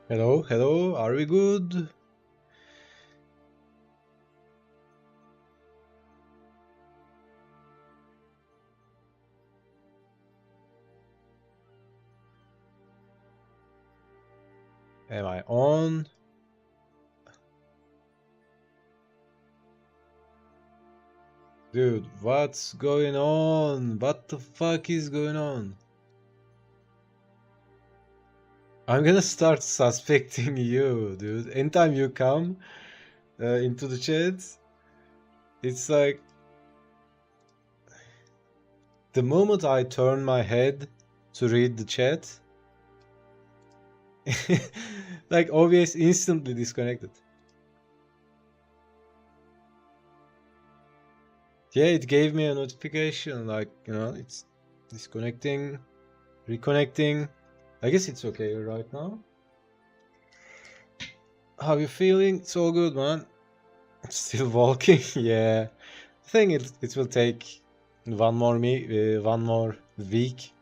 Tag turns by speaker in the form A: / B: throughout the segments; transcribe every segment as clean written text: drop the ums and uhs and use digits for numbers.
A: Hello, hello, are we good? Am I on? Dude, what's going on? What the fuck is going on? I'm gonna start suspecting you, dude. Anytime you come into the chat, it's like the moment I turn my head to read the chat, like OBS instantly disconnected. Yeah, it gave me a notification like, it's disconnecting, reconnecting. I guess it's okay right now. How you feeling? It's all good, man. Still walking? Yeah. I think it will take one more week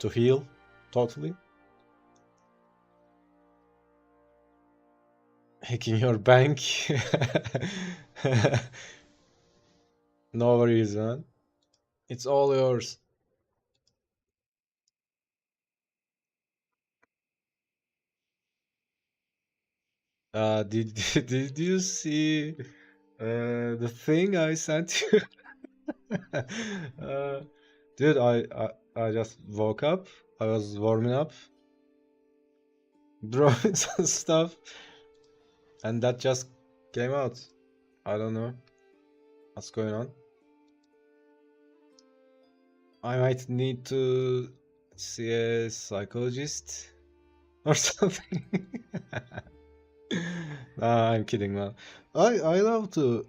A: to heal totally. Hacking your bank. No worries, man. It's all yours. Did did you see the thing I sent you? uh, dude, I just woke up. I was warming up, drawing some stuff, and that just came out. I don't know what's going on. I might need to see a psychologist or something. Nah, I'm kidding, man. I love to,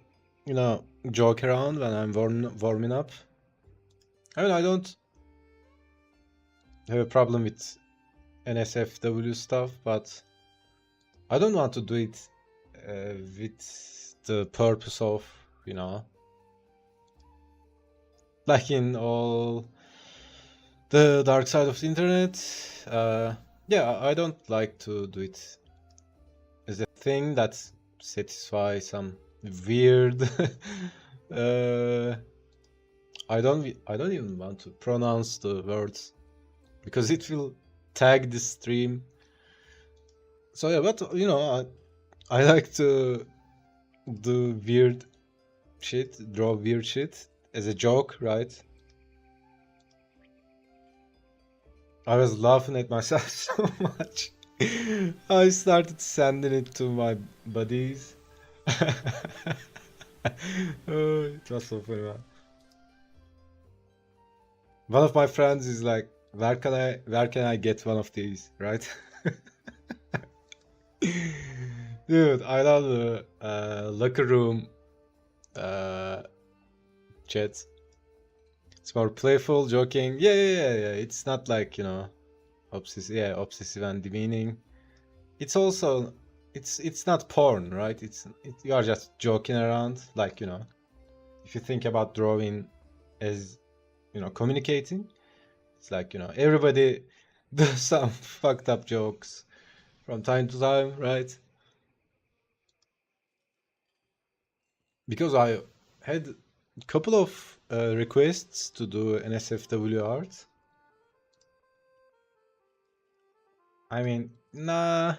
A: joke around when I'm warming up. I mean, I don't have a problem with NSFW stuff, but I don't want to do it with the purpose of, you know, like in all the dark side of the internet. Yeah, I don't like to do it as a thing that satisfies some weird. uh, I don't even want to pronounce the words because it will tag the stream. So yeah, but I like to do weird shit, draw weird shit as a joke, right? I was laughing at myself so much. I started sending it to my buddies. Oh, it was so funny, man. One of my friends is like, where can I get one of these, right? Dude, I love the locker room uh, chat. It's more playful, joking. Yeah. It's not like, obsessive and demeaning. It's also, it's not porn, right? You are just joking around, like, if you think about drawing as, communicating, it's like, everybody does some fucked up jokes from time to time, right? Because I had a couple of requests to do NSFW art. I mean, nah,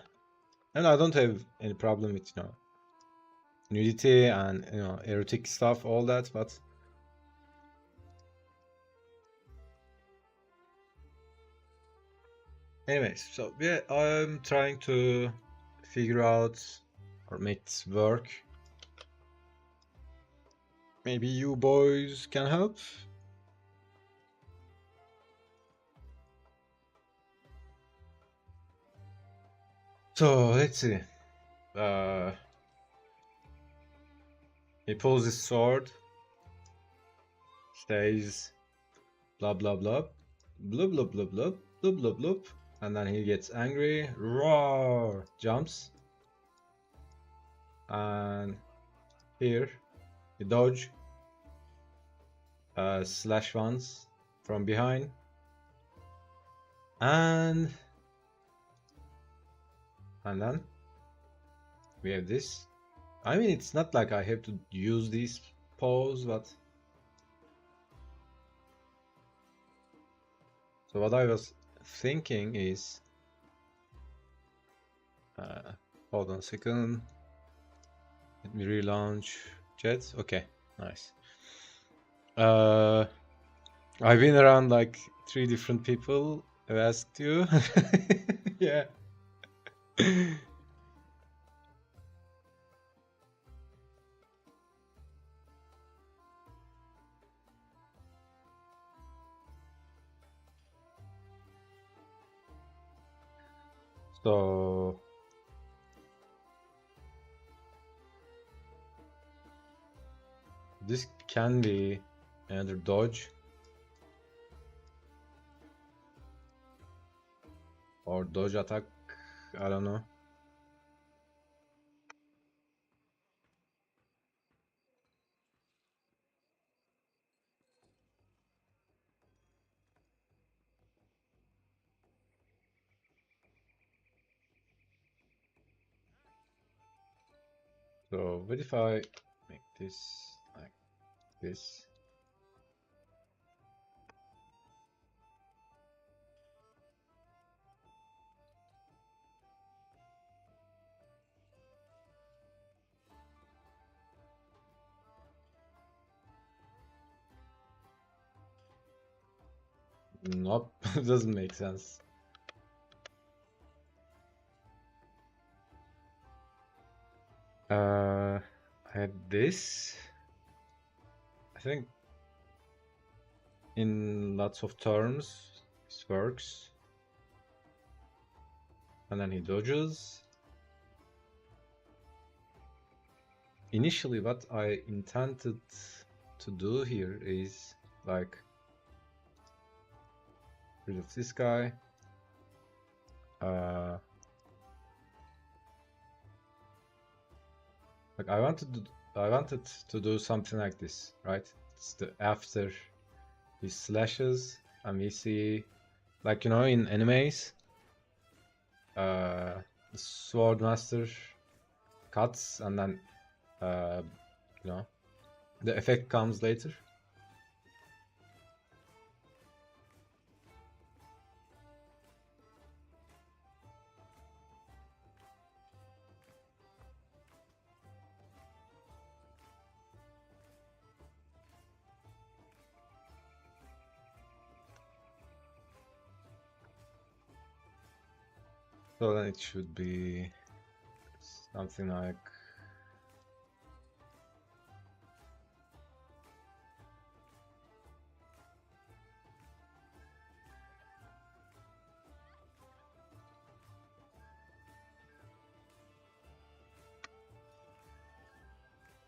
A: and I don't have any problem with, nudity and, erotic stuff, all that, but anyways, so yeah, I'm trying to figure out or make this work. Maybe you boys can help. So let's see. Uh, he pulls his sword, says blah blah blah, blah blah blah blah blah blah blah, and then he gets angry, roar, jumps, and here he dodge, slash once from behind, and And then we have this. I mean, it's not like I have to use these pose, but so what I was thinking is, hold on a second. Let me relaunch chat. Okay, nice. I've been around like 3 different people who asked you. Yeah. So this can be another dodge or dodge attack. I don't know. So what if I make this like this? Nope, doesn't make sense. I had this. I think in lots of terms this works. And then he dodges. Initially what I intended to do here is like rid of this guy. Like I wanted to do something like this, right? It's the after he slashes and we see, like, you know, in animes, the sword master cuts and then you know, the effect comes later. So then it should be something like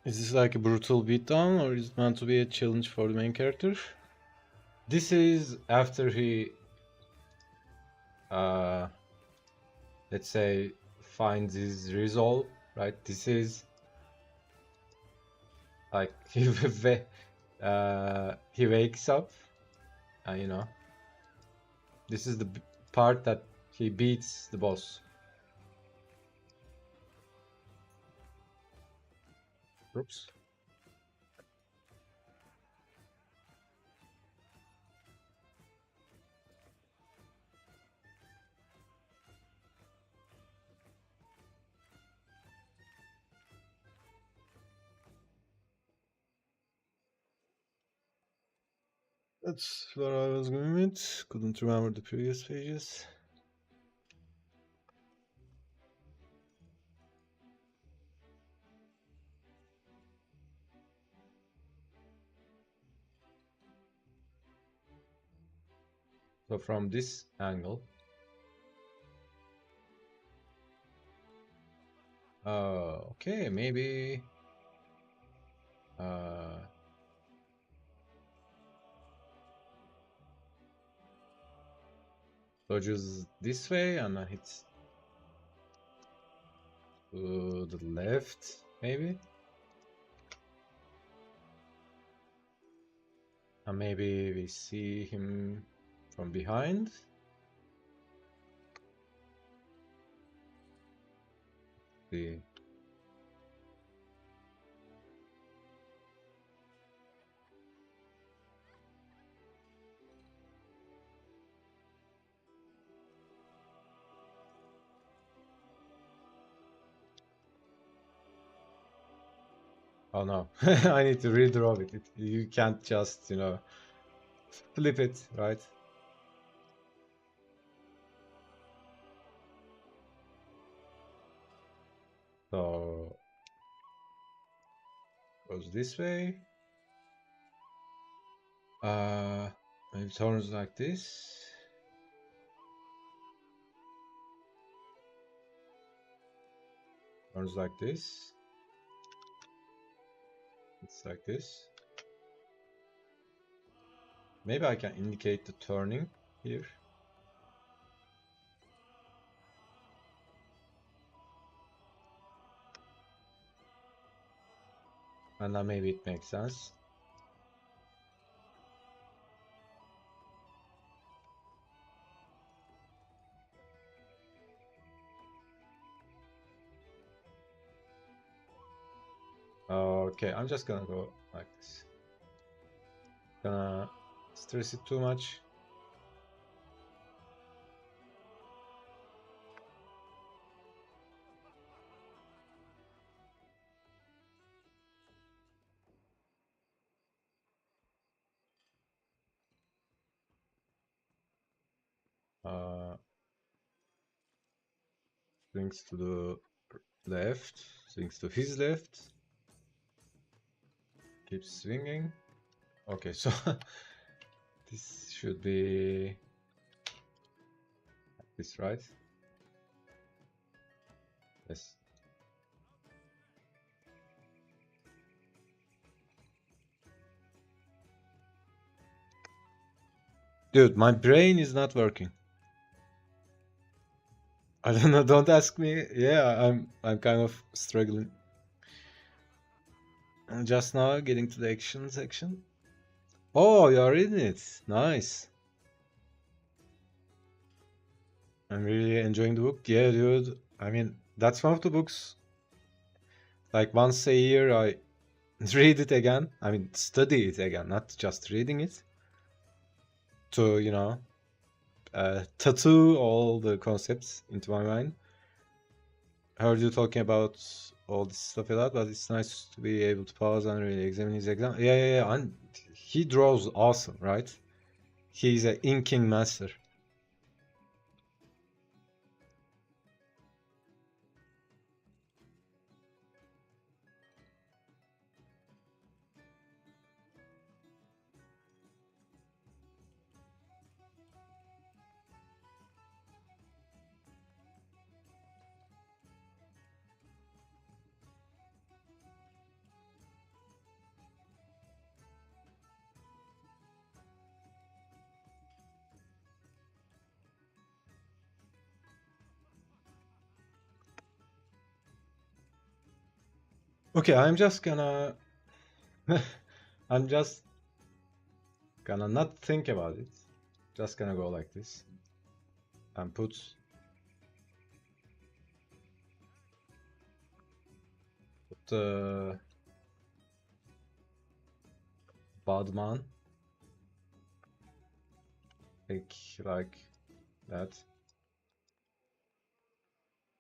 A: is this like a brutal beatdown or is it meant to be a challenge for the main character? This is after he let's say finds his resolve, right? This is like he wakes up and, you know, this is the part that he beats the boss. Oops. That's where I was going with. Couldn't remember the previous pages. So from this angle, okay, maybe dodges this way and then hits to the left, maybe. And maybe we see him from behind. see. Oh no, I need to redraw it. You can't just, you know, flip it, right? So goes this way. Maybe turns like this. Turns like this. It's like this. Maybe I can indicate the turning here. And then maybe it makes sense. Okay, I'm just gonna go like this. Gonna stress it too much. Swings to the left, swings to his left. Keeps swinging. Okay, so this should be this, right? Yes. Dude, my brain is not working. I don't know, don't ask me. Yeah, I'm kind of struggling. Just now getting to the action section. Oh, you're reading it. Nice. I'm really enjoying the book. Yeah, dude. I mean, that's one of the books. Like once a year, I read it again. I mean, study it again, not just reading it. To, you know, tattoo all the concepts into my mind. I heard you talking about all this stuff a lot, but it's nice to be able to pause and really examine his exam. Yeah. And he draws awesome, right? He's an inking master. Okay, I'm just gonna I'm just gonna not think about it. Just gonna go like this and put the Badman like that.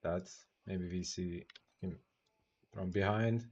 A: That maybe we see him from behind.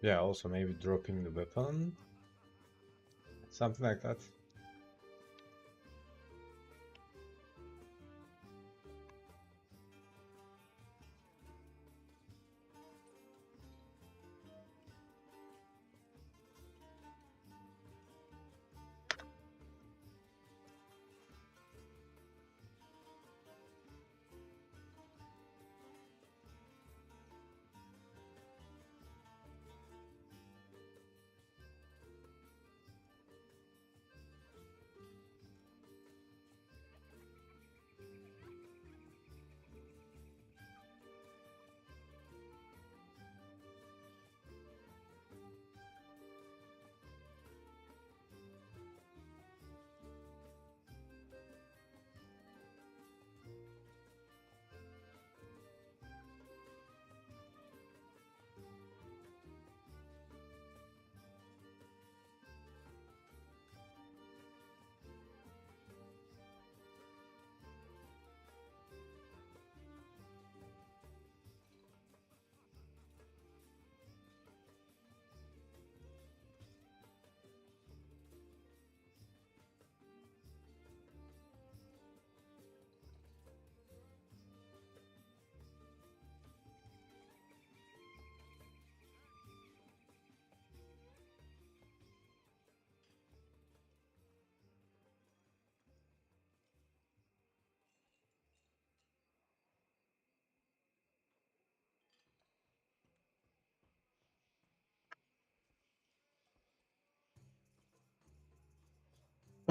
A: Yeah, also maybe dropping the weapon. Something like that.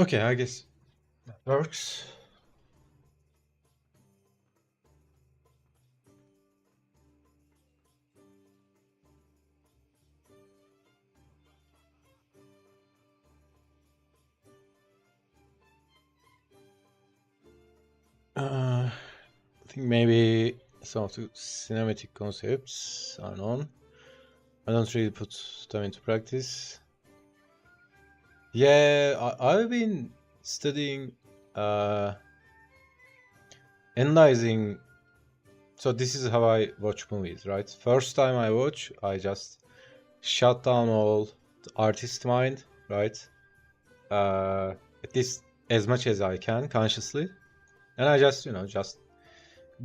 A: Okay, I guess that works. I think maybe some of the cinematic concepts are known. I don't really put them into practice. Yeah, I've been studying, uh, analyzing. So this is how I watch movies, right? First time I watch, I just shut down all the artist mind, right? At least as much as I can consciously, and I just just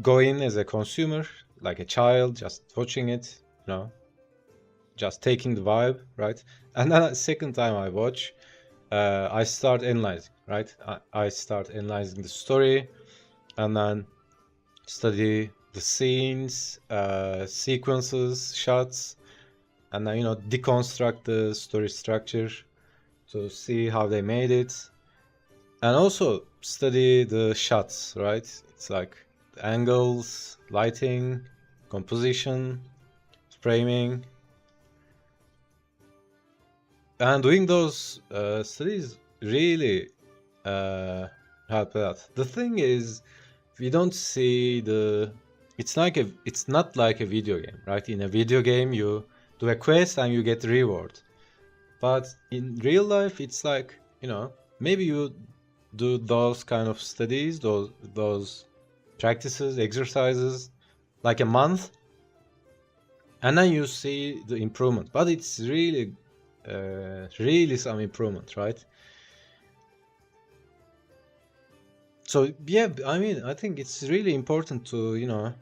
A: go in as a consumer, like a child, just watching it, just taking the vibe, right? And then second time I watch, I start analyzing, right? I start analyzing the story, and then study the scenes, sequences, shots, and then deconstruct the story structure to see how they made it, and also study the shots, right? It's like the angles, lighting, composition, framing, and doing those studies really help a lot. The thing is, we don't see the. It's not like a video game, right? In a video game, you do a quest and you get reward, but in real life, it's like maybe you do those kind of studies, those practices, exercises, like a month, and then you see the improvement. But it's really, really some improvement, right? So yeah, I mean, I think it's really important to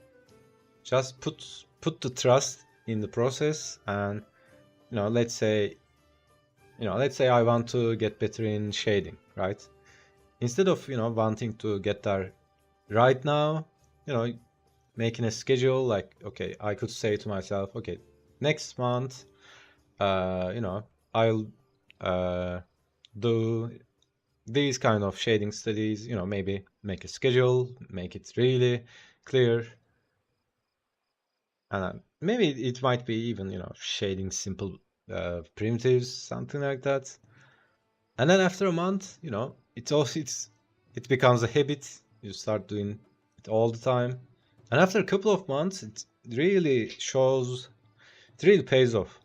A: just put the trust in the process, and let's say I want to get better in shading, right? Instead of wanting to get there right now, you know making a schedule, like, okay, I could say to myself, okay, next month, I'll uh, do these kind of shading studies, maybe make a schedule, make it really clear, and maybe it might be even shading simple primitives, something like that. And then after a month, it becomes a habit. You start doing it all the time, and after a couple of months, it really shows. It really pays off.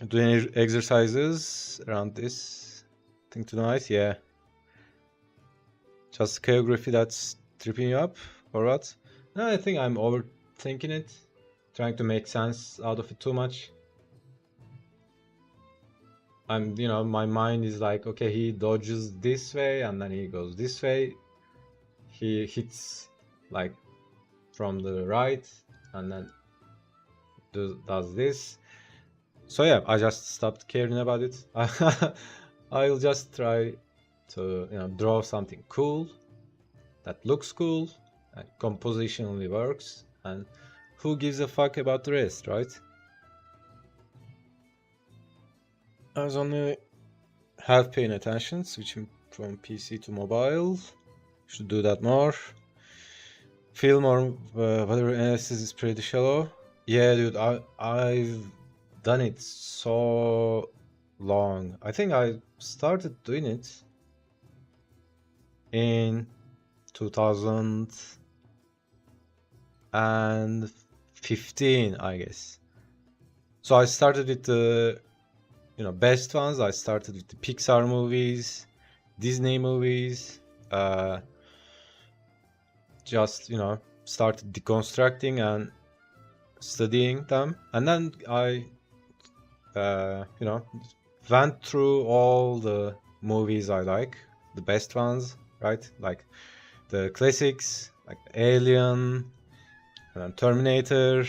A: Doing exercises around this thing tonight, yeah. Just choreography that's tripping you up, or what? No, I think I'm overthinking it, trying to make sense out of it too much. My mind is like, okay, he dodges this way and then he goes this way. He hits like from the right and then does this. So yeah, I just stopped caring about it. I'll just try to draw something cool that looks cool and compositionally works, and who gives a fuck about the rest, right? I was only half paying attention, switching from PC to mobile. Should do that more. Film or whatever analysis is pretty shallow. Yeah, dude, I've done it so long. I think I started doing it in 2015, I guess. So I started with the best ones. I started with the Pixar movies, Disney movies. Just started deconstructing and studying them, and then I went through all the movies I like, the best ones, right? Like the classics, like Alien, and then Terminator,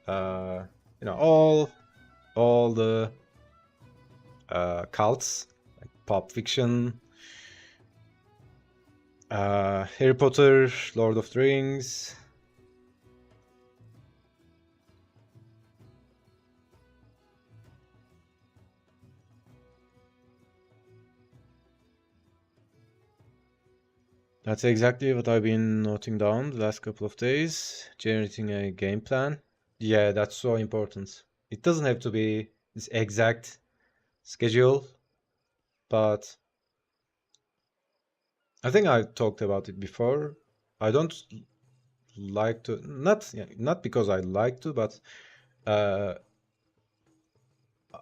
A: all the cults, like Pulp Fiction, Harry Potter, Lord of the Rings. That's exactly what I've been noting down the last couple of days, generating a game plan. Yeah, that's so important. It doesn't have to be this exact schedule, but I think I talked about it before. I don't like to, not because I like to, but uh,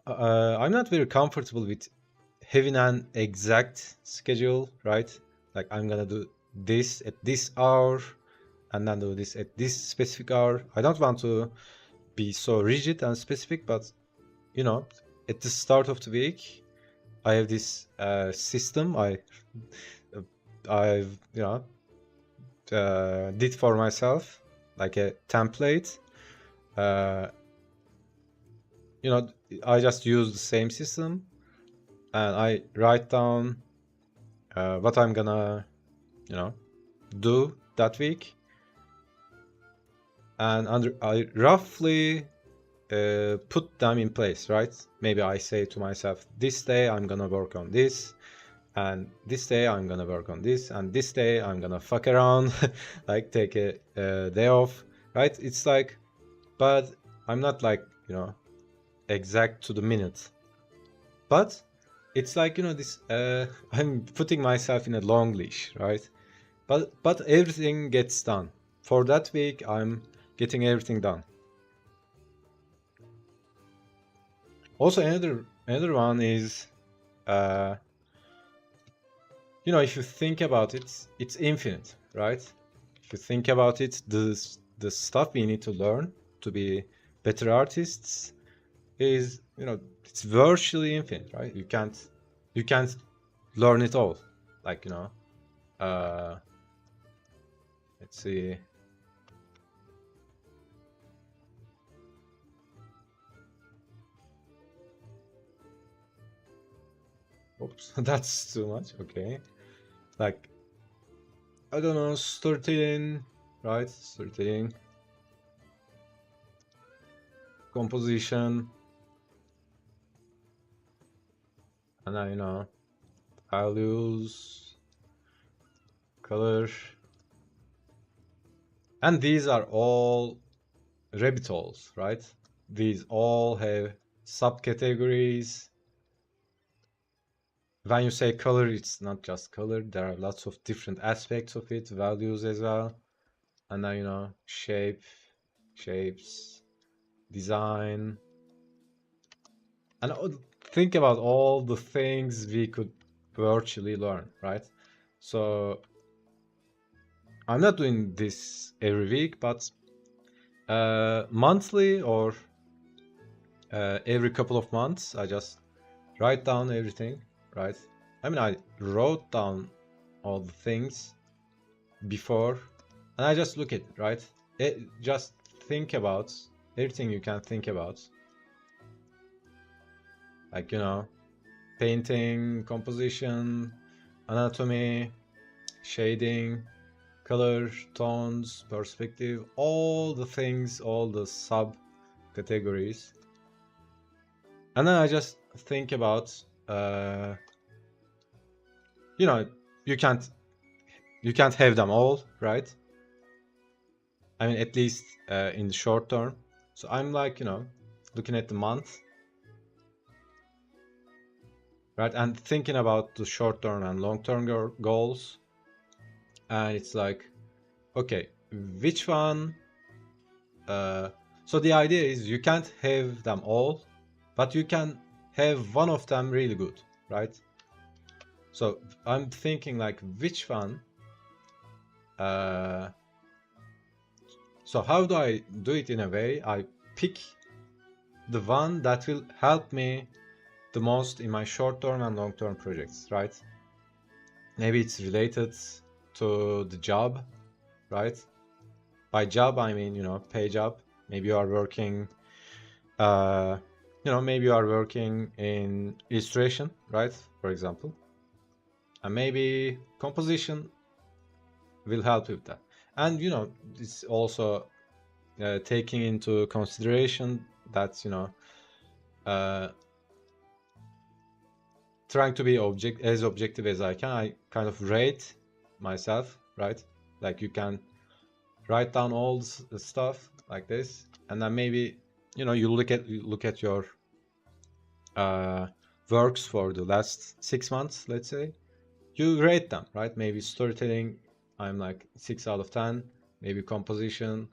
A: I'm not very comfortable with having an exact schedule, right? Like I'm gonna do this at this hour and then do this at this specific hour. I don't want to be so rigid and specific, but you know, at the start of the week, I have this system I've did for myself, like a template. Uh, you know, I just use the same system and I write down what I'm gonna, you know, do that week, and I roughly put them in place, right? Maybe I say to myself, this day I'm gonna work on this, and this day I'm gonna work on this, and this day I'm gonna fuck around, like take a day off, right? It's like, but I'm not like, you know, exact to the minute. But it's like, you know, this I'm putting myself in a long leash, right? But everything gets done. For that week, I'm getting everything done. Also, another one is, uh, you know, if you think about it, it's infinite, right? If you think about it, the stuff we need to learn to be better artists is, you know, it's virtually infinite, right? You can't learn it all. Like, you know, let's see. Oops, that's too much. Okay, like I don't know, storytelling, right? Storytelling, composition, and then, you know, values, color, and these are all rabbit holes, right? These all have subcategories. When you say color, it's not just color. There are lots of different aspects of it, values as well, and then, you know, shapes, design, and think about all the things we could virtually learn, right? So I'm not doing this every week, but monthly or every couple of months, I just write down everything, right? I mean, I wrote down all the things before, and I just look at it, right? Just think about everything you can think about, like, you know, painting, composition, anatomy, shading, color, tones, perspective, all the things, all the sub categories. And then I just think about, you know, you can't have them all, right? I mean, at least in the short term. So I'm like, you know, looking at the month, right, and thinking about the short term and long term goals. And it's like, okay, which one? So the idea is you can't have them all, but you can have one of them really good, right? So I'm thinking like, which one? So how do I do it in a way? I pick the one that will help me the most in my short-term and long-term projects, right? Maybe it's related to the job, right? By job, I mean, you know, pay job. Maybe you are working, you know, maybe you are working in illustration, right? For example. And maybe composition will help with that. And, you know, it's also taking into consideration that, you know, trying to be objective as I can, I kind of rate myself, right? Like you can write down all the stuff like this, and then maybe you look at your works for the last 6 months, let's say. You rate them, right? Maybe storytelling, I'm like 6 out of 10. Maybe composition,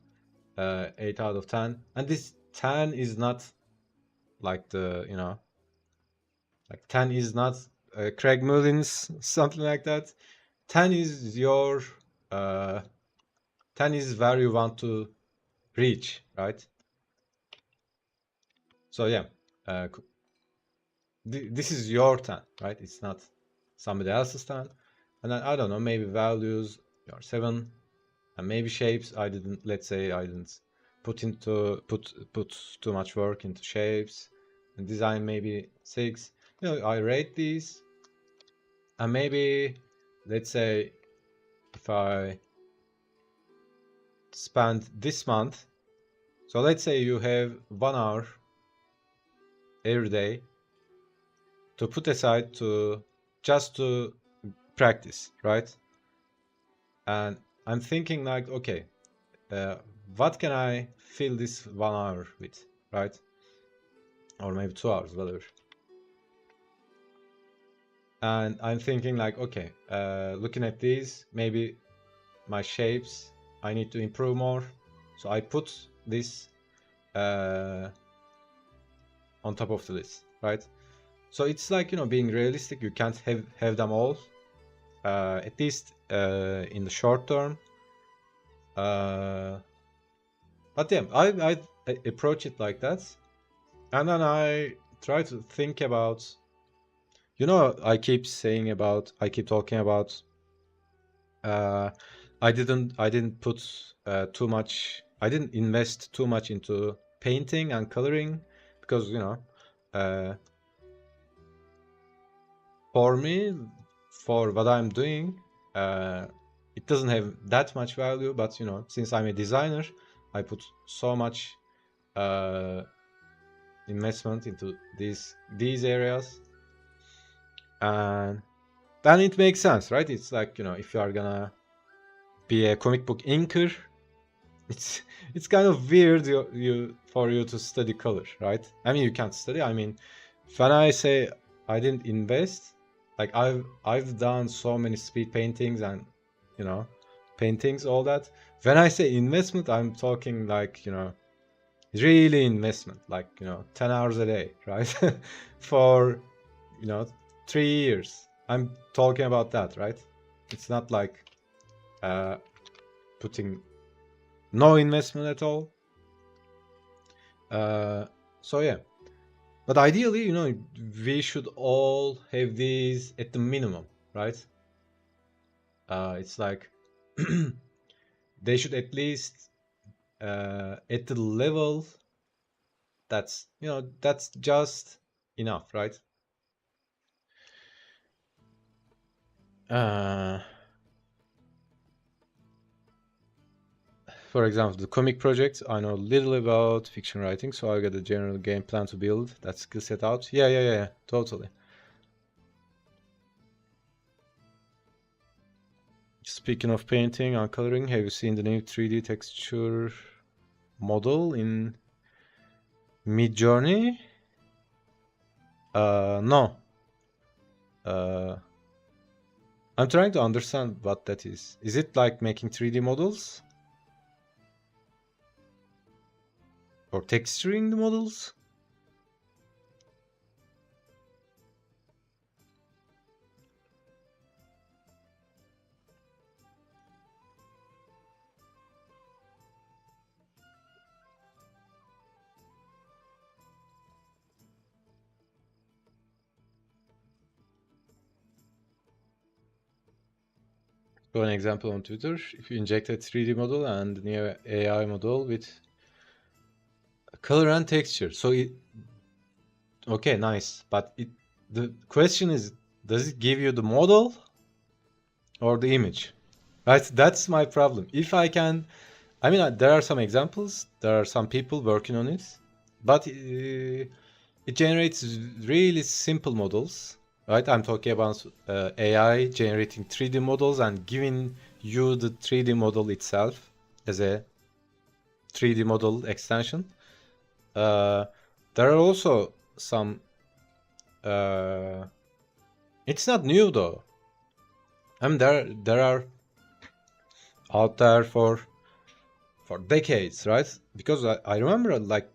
A: 8 out of 10. And this 10 is not like like 10 is not Craig Mullins, something like that. 10 is your, 10 is where you want to reach, right? So yeah, this is your 10, right? It's not somebody else's 10. And then I don't know, maybe values, your 7, and maybe shapes. Let's say I didn't put too much work into shapes, and design maybe 6. I rate these, and maybe let's say if I spend this month, so let's say you have 1 hour every day to put aside just to practice, right? And I'm thinking like, okay, what can I fill this 1 hour with, right? Or maybe 2 hours, whatever. And I'm thinking like, okay, looking at these, maybe my shapes, I need to improve more. So I put this on top of the list, right? So it's like, being realistic. You can't have them all, at least in the short term. But yeah, I approach it like that, and then I try to think about, I keep talking about, I didn't put too much, I didn't invest too much into painting and coloring, because for me, for what I'm doing, it doesn't have that much value. But since I'm a designer, I put so much investment into these areas, and then it makes sense, right? It's like, if you are gonna be a comic book inker, it's kind of weird for you to study color, right? I mean, you can't study. I mean, when I say I didn't invest, like I've done so many speed paintings and paintings, all that. When I say investment, I'm talking like, really investment, like 10 hours a day, right? For 3 years. I'm talking about that, right? It's not like putting no investment at all. So yeah, but ideally, we should all have these at the minimum, right? It's like they should at least at the level that's that's just enough, right? For example, the comic project, I know little about fiction writing, so I got a general game plan to build that skill set out. Yeah, totally. Speaking of painting and coloring, have you seen the new 3D texture model in Midjourney? No. I'm trying to understand what that is. Is it like making 3D models? Or texturing the models? For an example on Twitter, if you inject a 3D model and new AI model with color and texture, so okay, nice, but the question is, does it give you the model or the image? Right, that's my problem. If I can, I mean, there are some examples, there are some people working on it, but it generates really simple models, right? I'm talking about AI generating 3D models and giving you the 3D model itself as a 3D model extension. There are also some. It's not new though. I mean, there are out there for decades, right? Because I remember like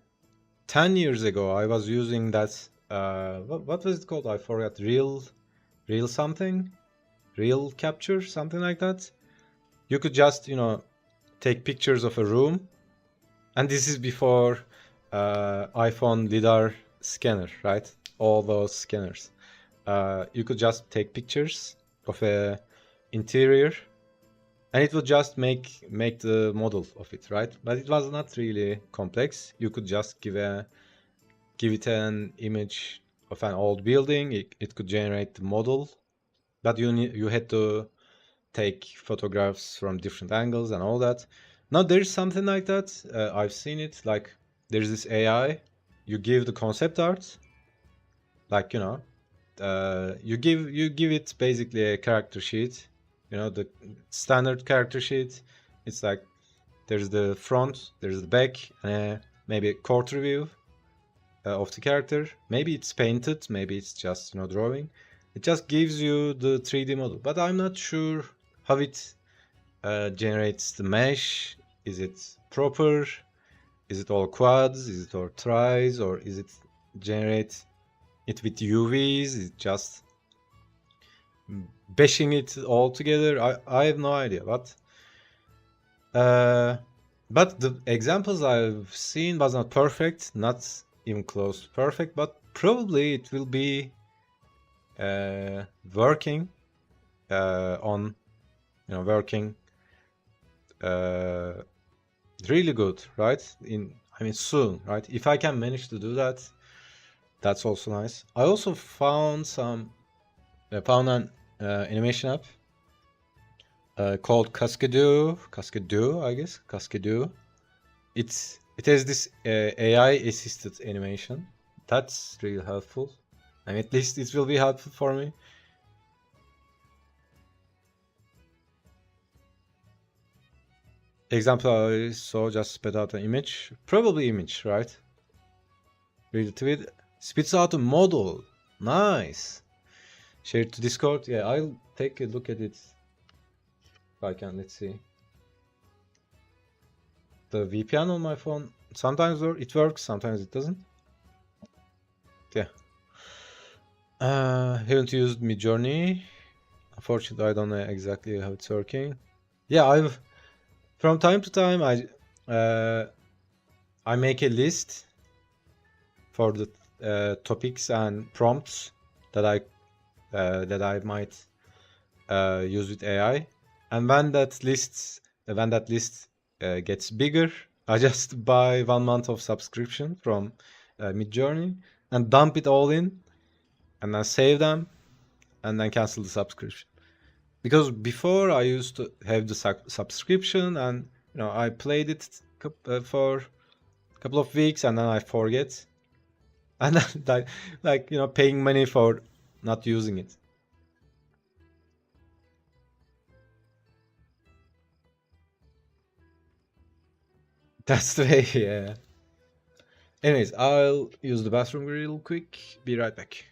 A: 10 years ago I was using that. What was it called? I forgot. Real something, real capture, something like that. You could just take pictures of a room, and this is before iPhone lidar scanner, right? All those scanners. You could just take pictures of a interior, and it would just make the model of it, right? But it was not really complex. You could just give it an image of an old building. It could generate the model, but you had to take photographs from different angles and all that. Now there's something like that. I've seen it. Like there's this AI. You give the concept art, like you give it basically a character sheet. The standard character sheet. It's like there's the front, there's the back, maybe a quarter view of the character. Maybe it's painted, maybe it's just drawing. It just gives you the 3D model, but I'm not sure how it generates the mesh. Is it proper? Is it all quads? Is it all tris? Or is it generate it with UVs? Is it just bashing it all together? I have no idea. But the examples I've seen was not perfect, not even close to perfect, but probably it will be working on working really good, right? Soon, right? If I can manage to do that, that's also nice. I also found an animation app called Cascadoo, I guess. Cascadoo. It has this AI assisted animation. That's really helpful. At least it will be helpful for me. Example I saw just spit out an image. Probably image, right? Read the tweet. Spits out a model. Nice. Share it to Discord. Yeah, I'll take a look at it. If I can, let's see. The VPN on my phone sometimes it works, sometimes it doesn't. Yeah. Haven't used Midjourney. Unfortunately, I don't know exactly how it's working. Yeah, from time to time I make a list for the topics and prompts that I might use with AI, and when that list gets bigger, I just buy 1 month of subscription from Midjourney and dump it all in, and then save them, and then cancel the subscription. Because before I used to have the subscription, and I played it for a couple of weeks, and then I forget, and then like paying money for not using it. That's the way. Yeah. Anyways, I'll use the bathroom real quick. Be right back.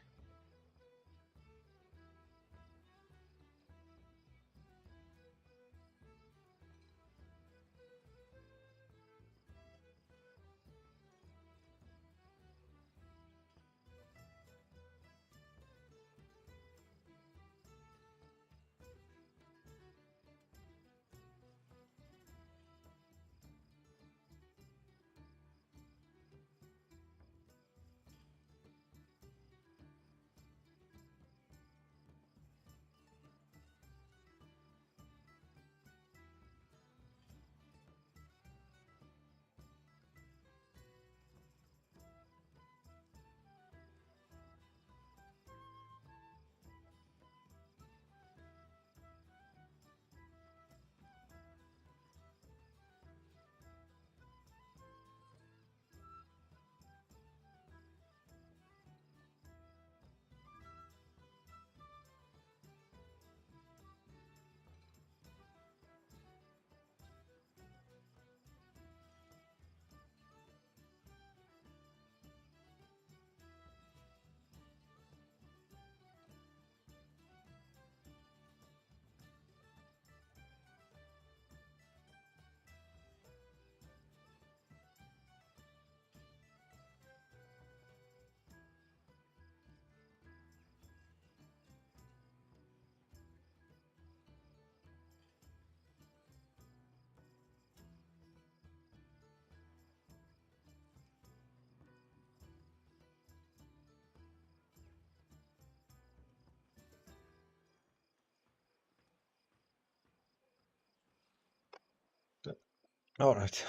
A: All right.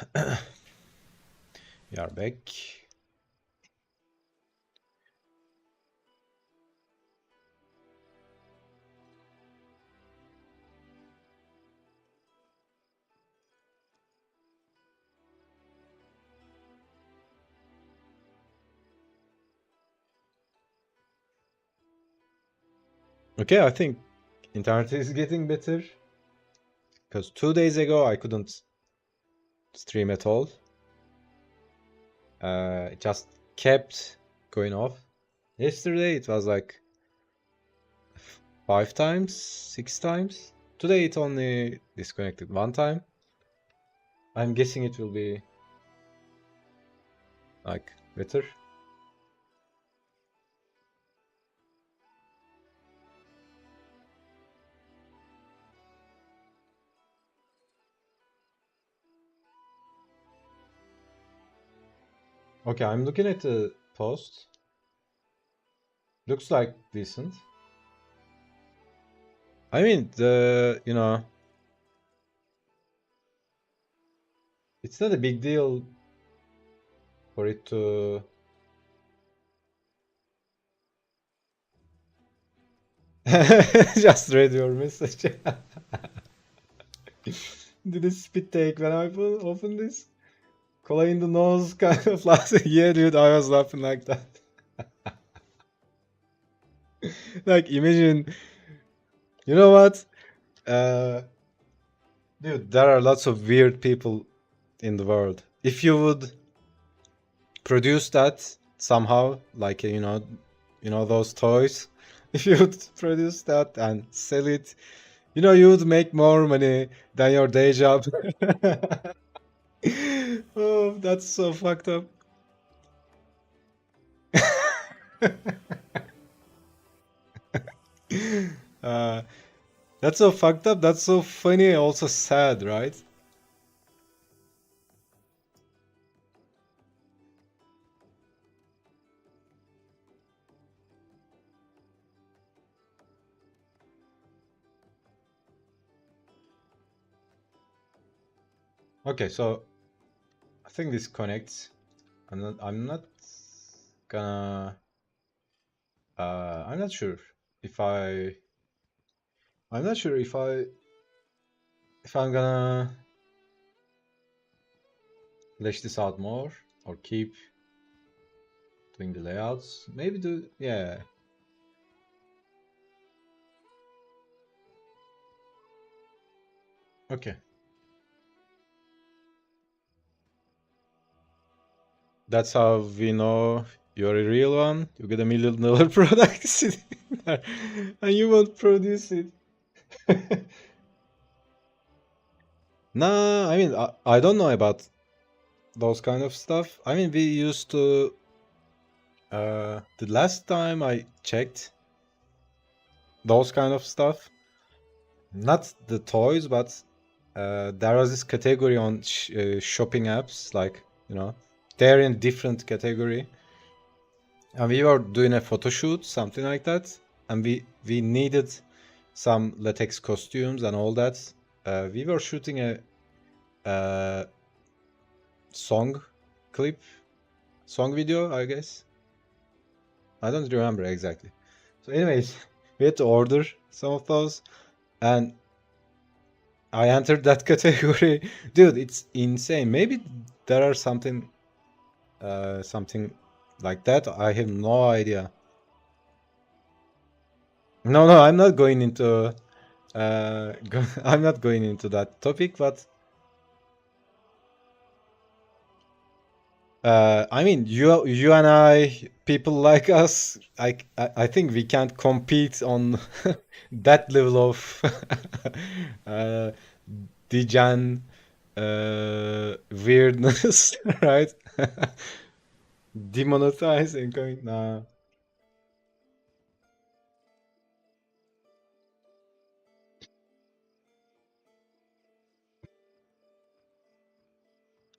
A: We are back. Okay, I think internet is getting better because 2 days ago I couldn't stream at all. It just kept going off. Yesterday it was like 5 times, 6 times. Today it only disconnected 1 time. I'm guessing it will be like better. Okay, I'm looking at the post. Looks like decent. I mean, it's not a big deal for it to. Just read your message. Did it spit take when I open this? Cola in the nose kind of laughing. Yeah, dude, I was laughing like that. Like, imagine, you know what? Uh, Dude, there are lots of weird people in the world. If you would produce that somehow, like those toys, if you would produce that and sell it, you would make more money than your day job. Oh, that's so fucked up. uh, that's so fucked up. That's so funny. Also sad, right? Okay, so I think this connects. I'm not gonna. I'm not sure if I. I'm not sure if I'm gonna flesh this out more or keep doing the layouts. Maybe do yeah. Okay. That's how we know you're a real one. You get $1 million product sitting there and you won't produce it. Nah, I mean I don't know about those kind of stuff. I mean we used to the last time I checked those kind of stuff, not the toys, but there was this category on shopping apps, like they're in different category, and we were doing a photo shoot, something like that, and we needed some latex costumes and all that. We were shooting a song clip, song video, I guess. I don't remember exactly. So, anyways, we had to order some of those, and I entered that category. Dude, it's insane. Maybe there are something like that. I have no idea. No, I'm not going into I'm not going into that topic, but I mean, you and I, people like us, I think we can't compete on that level of uh, degen weirdness, right? Demonetizing, going, nah.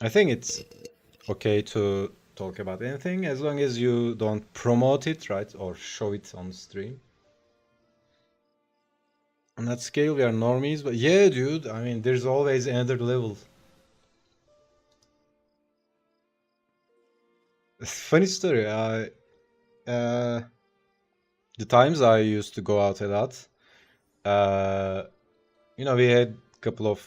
A: I think it's okay to talk about anything as long as you don't promote it, right? Or show it on stream. On that scale, we are normies, but yeah, dude, I mean, there's always another level. Funny story. Uh, the times I used to go out a lot, uh, we had a couple of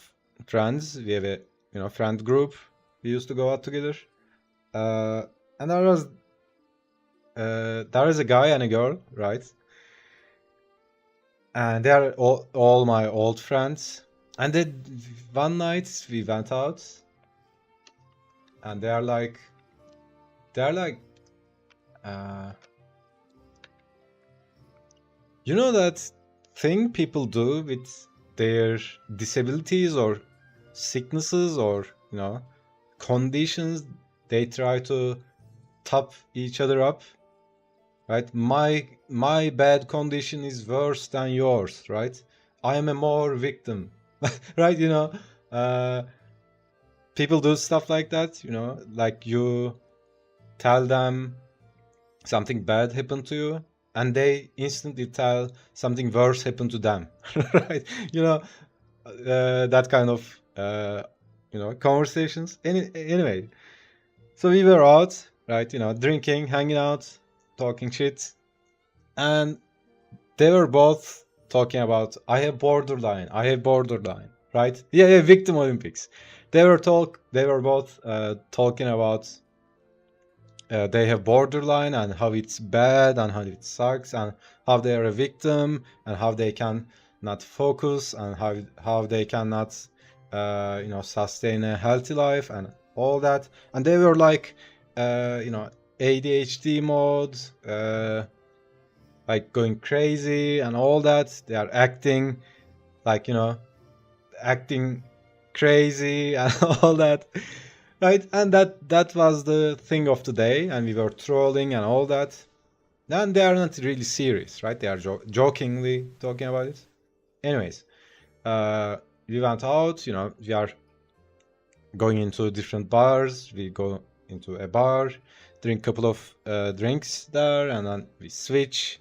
A: friends. We have a friend group. We used to go out together. And there is a guy and a girl, right? And they are all my old friends. And then one night we went out, and they're like, uh, that thing people do with their disabilities or sicknesses or conditions. They try to top each other up, right? My bad condition is worse than yours, right? I am a more victim, right? Uh, people do stuff like that. Like you tell them something bad happened to you, and they instantly tell something worse happened to them, right? That kind of conversations. Anyway, so we were out, right? Drinking, hanging out, talking shit, and they were both talking about I have borderline, right? Yeah, victim Olympics. They were both talking about they have borderline and how it's bad and how it sucks and how they are a victim and how they can not focus and how they cannot sustain a healthy life and all that. And they were like ADHD mode, like going crazy and all that. They are acting like acting crazy and all that, right? And that was the thing of the day, and we were trolling and all that. And they are not really serious, right? They are jokingly talking about it. Anyways, we went out. We are going into different bars. We go into a bar, drink a couple of drinks there, and then we switch,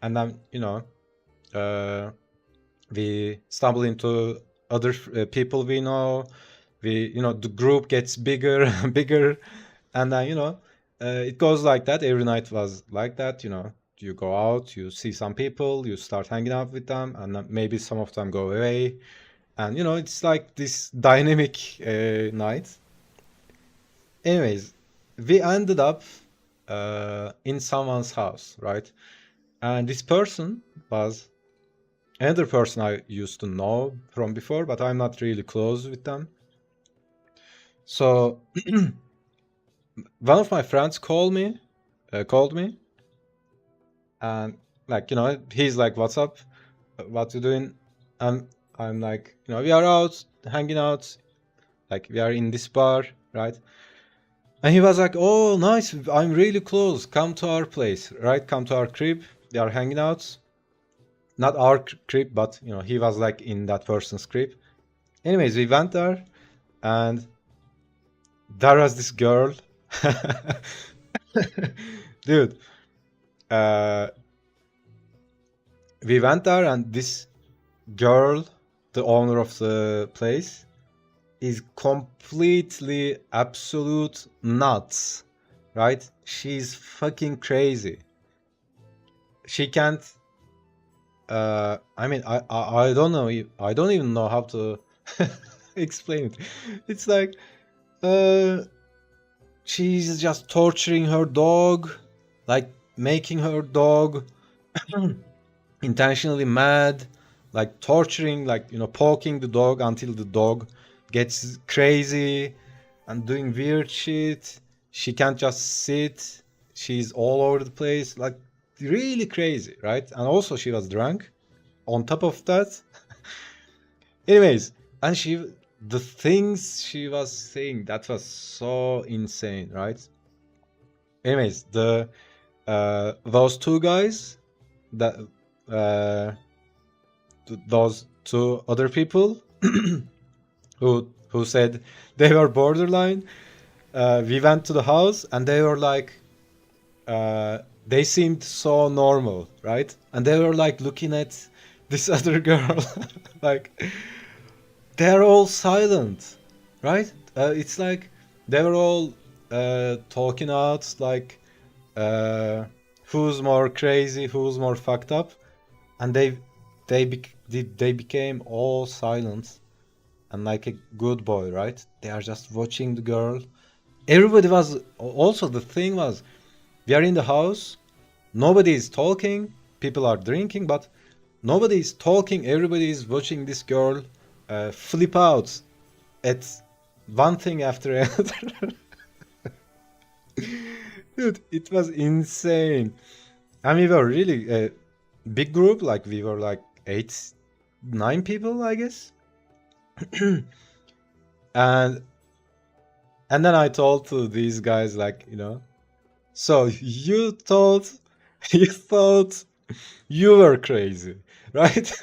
A: and then we stumble into other people we know. The group gets bigger and bigger, and then it goes like that. Every night was like that. You go out, you see some people, you start hanging out with them, and then maybe some of them go away, and it's like this dynamic night. Anyways, we ended up in someone's house, right? And this person was another person I used to know from before, but I'm not really close with them. So one of my friends called me, and like he's like, "What's up? What you doing?" And I'm like, we are out hanging out, like we are in this bar, right? And he was like, "Oh, nice! I'm really close. Come to our place, right? Come to our crib. They are hanging out. Not our crib, but he was like in that person's crib." Anyways, we went there, and there was this girl. Dude, uh, we went there, and this girl, the owner of the place, is completely absolute nuts, right? She's fucking crazy. She can't. I mean, I don't know. I don't even know how to explain it. It's like, she's just torturing her dog, like making her dog intentionally mad, like torturing, like poking the dog until the dog gets crazy and doing weird shit. She can't just sit. She's all over the place, like really crazy, right? And also she was drunk on top of that. Anyways, and the things she was saying, that was so insane, right? Anyways, those two guys, that those two other people who said they were borderline, we went to the house, and they were like, they seemed so normal, right? And they were like looking at this other girl, like they're all silent, right? It's like they were all talking out like who's more crazy, who's more fucked up, and they became all silent and like a good boy, right? They are just watching the girl. Everybody was also the thing was we are in the house, nobody is talking, people are drinking, but nobody is talking. Everybody is watching this girl flip out at one thing after another. Dude, it was insane. And we were really a big group, like we were like 9 people, I guess. and and then I told to these guys like, so you thought you thought you were crazy, right?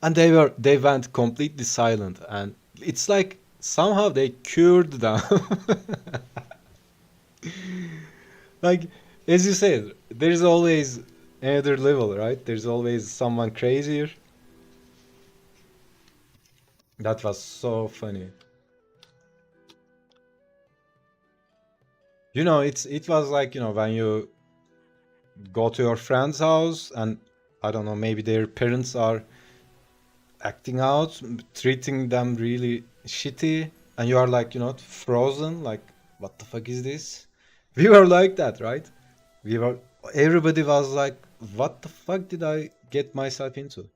A: And they went completely silent, and it's like somehow they cured them. Like as you said, there's always another level, right? There's always someone crazier. That was so funny. It was like, when you go to your friend's house and I don't know, maybe their parents are acting out, treating them really shitty, and you are like, frozen, like, what the fuck is this? We were like that, right? We were, everybody was like, what the fuck did I get myself into?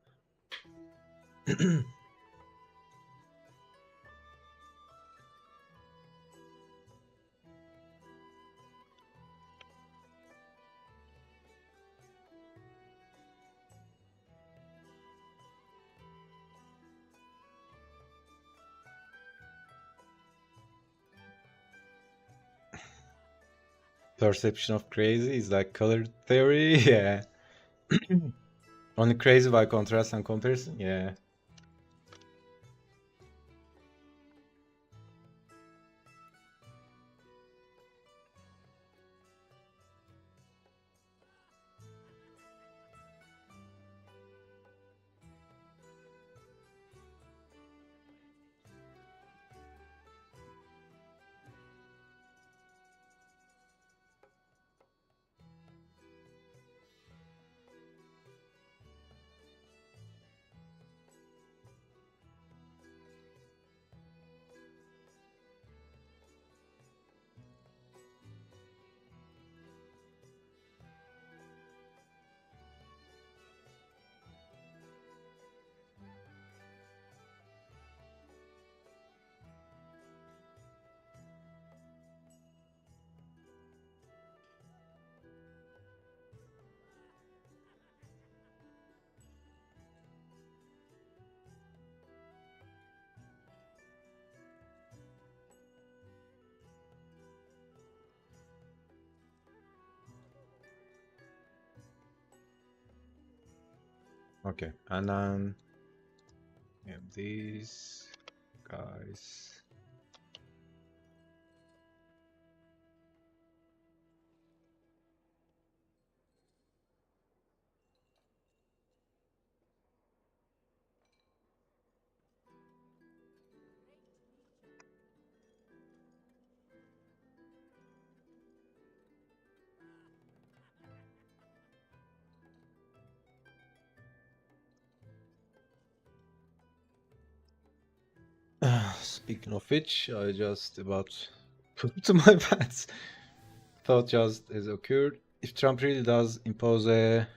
A: Perception of crazy is like color theory, yeah. Only crazy by contrast and comparison, yeah. Okay, and then these guys. Speaking of which, I just about put to my pants. Thought just as occurred. If Trump really does impose a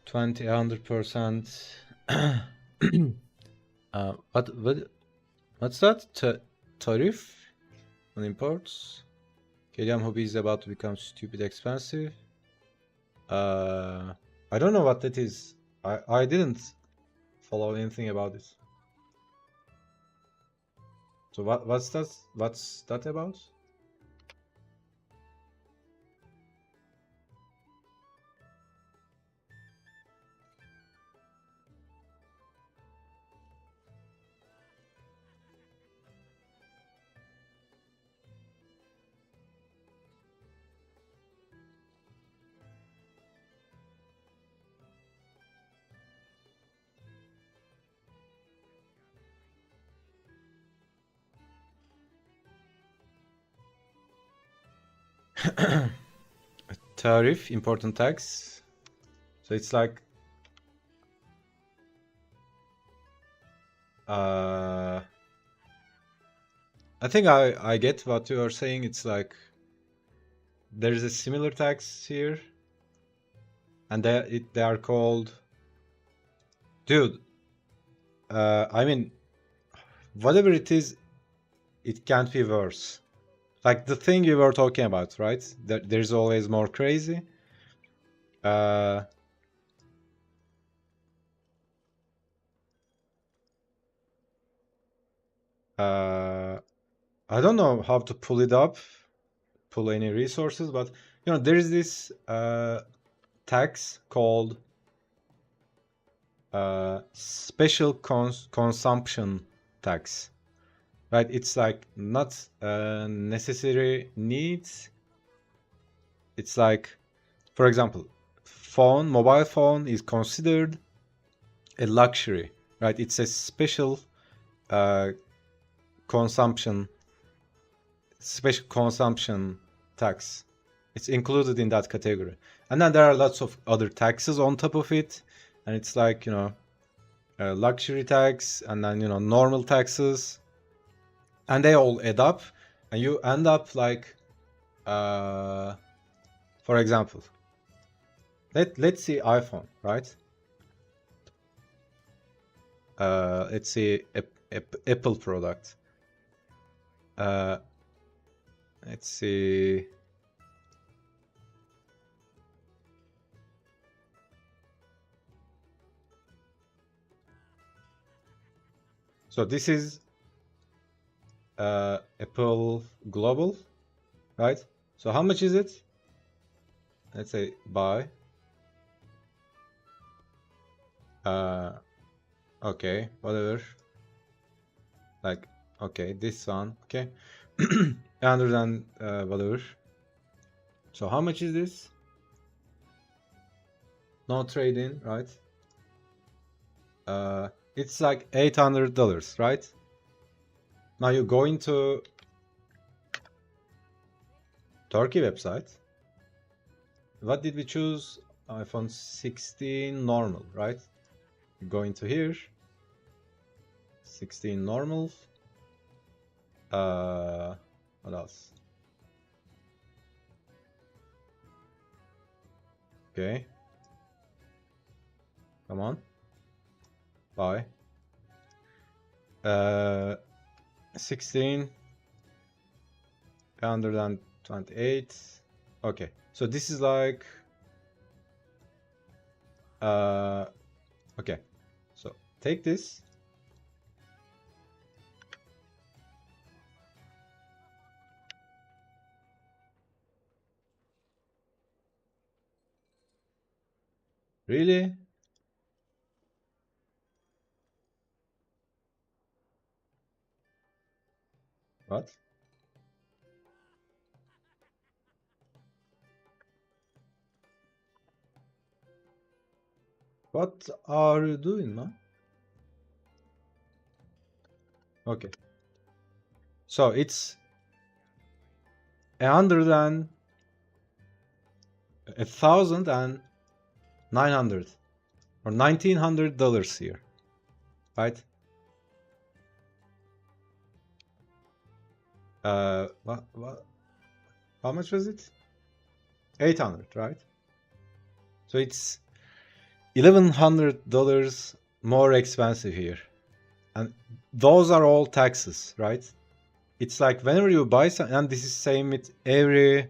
A: 100%, what's that? Tariff on imports? Helium hobby is about to become stupid expensive. I don't know what that is. I didn't follow anything about it. So what's that? What's that about? Tariff, important tax. So it's like I think I get what you are saying. It's like there is a similar tax here, and they are called, dude. I mean, whatever it is, it can't be worse. Like the thing you were talking about, right? There's always more crazy. Uh, I don't know how to pull it up, pull any resources, but there is this tax called special consumption tax, right? It's like not necessary needs. It's like, for example, mobile phone is considered a luxury, right? It's a special consumption tax. It's included in that category. And then there are lots of other taxes on top of it, and it's like luxury tax, and then normal taxes, and they all add up, and you end up like for example, let's see iPhone, right? Let's see Apple product. Let's see. So this is Apple Global, right? So how much is it? Let's say buy. Okay, whatever. Like, okay, this one, okay. Other than whatever. So how much is this? No trade-in, right? It's like $800, right? Now you go into Turkey website. What did we choose? iPhone 16 normal, right? You go into here. 16 normal. What else? Okay. Come on. Buy. 16. 128. Okay. So this is like okay. So take this. Really? What? What are you doing, man? Okay. So it's 1,900 or $1,900 here, right? What? How much was it? 800, right? So it's $1,100 more expensive here, and those are all taxes, right? It's like whenever you buy something, and this is same with every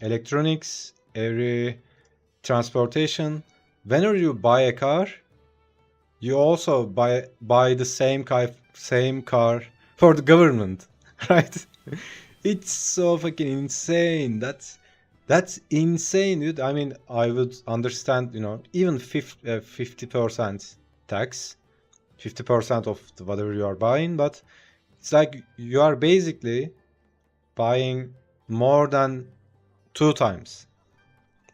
A: electronics, every transportation. Whenever you buy a car, you also buy the same car for the government, right? It's so fucking insane. That's insane, dude. I mean, I would understand, even 50% tax, 50% of whatever you are buying, but it's like you are basically buying more than 2 times.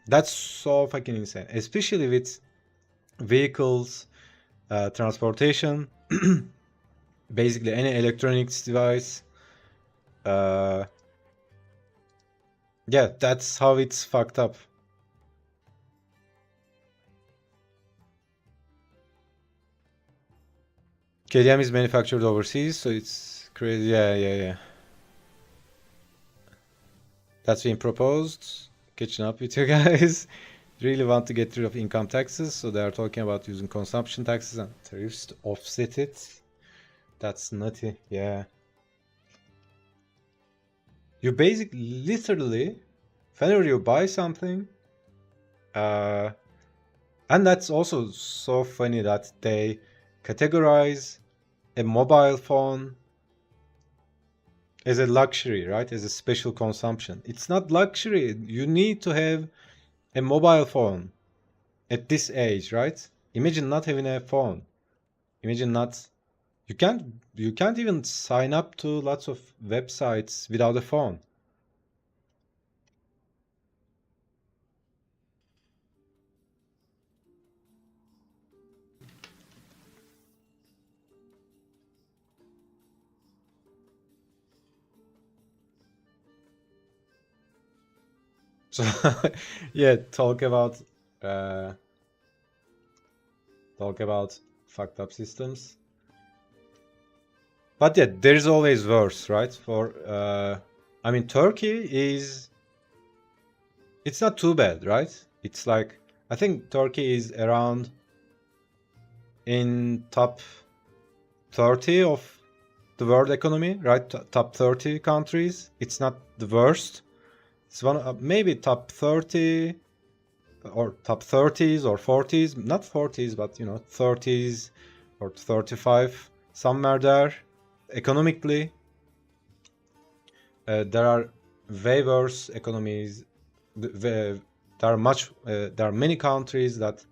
A: That's so fucking insane, especially with vehicles, transportation, basically any electronics device. yeah, that's how it's fucked up. KDM is manufactured overseas, so it's crazy. Yeah. That's been proposed. Catching up with you guys. Really want to get rid of income taxes, so they are talking about using consumption taxes and tariffs to offset it. That's nutty. Yeah. You basically, literally, whenever you buy something, and that's also so funny that they categorize a mobile phone as a luxury, right? As a special consumption. It's not luxury. You need to have a mobile phone at this age, right? Imagine not having a phone. Imagine not. You can't even sign up to lots of websites without a phone. So yeah, uh, talk about fucked up systems. But yeah, there's always worse, right? I mean, Turkey is, it's not too bad, right? It's like, I think Turkey is around in top 30 of the world economy, right? Top 30 countries. It's not the worst. It's one maybe top 30 or top 30s or 40s, not 40s, but 30s or 35, somewhere there. Economically, there are way worse economies. There are many countries that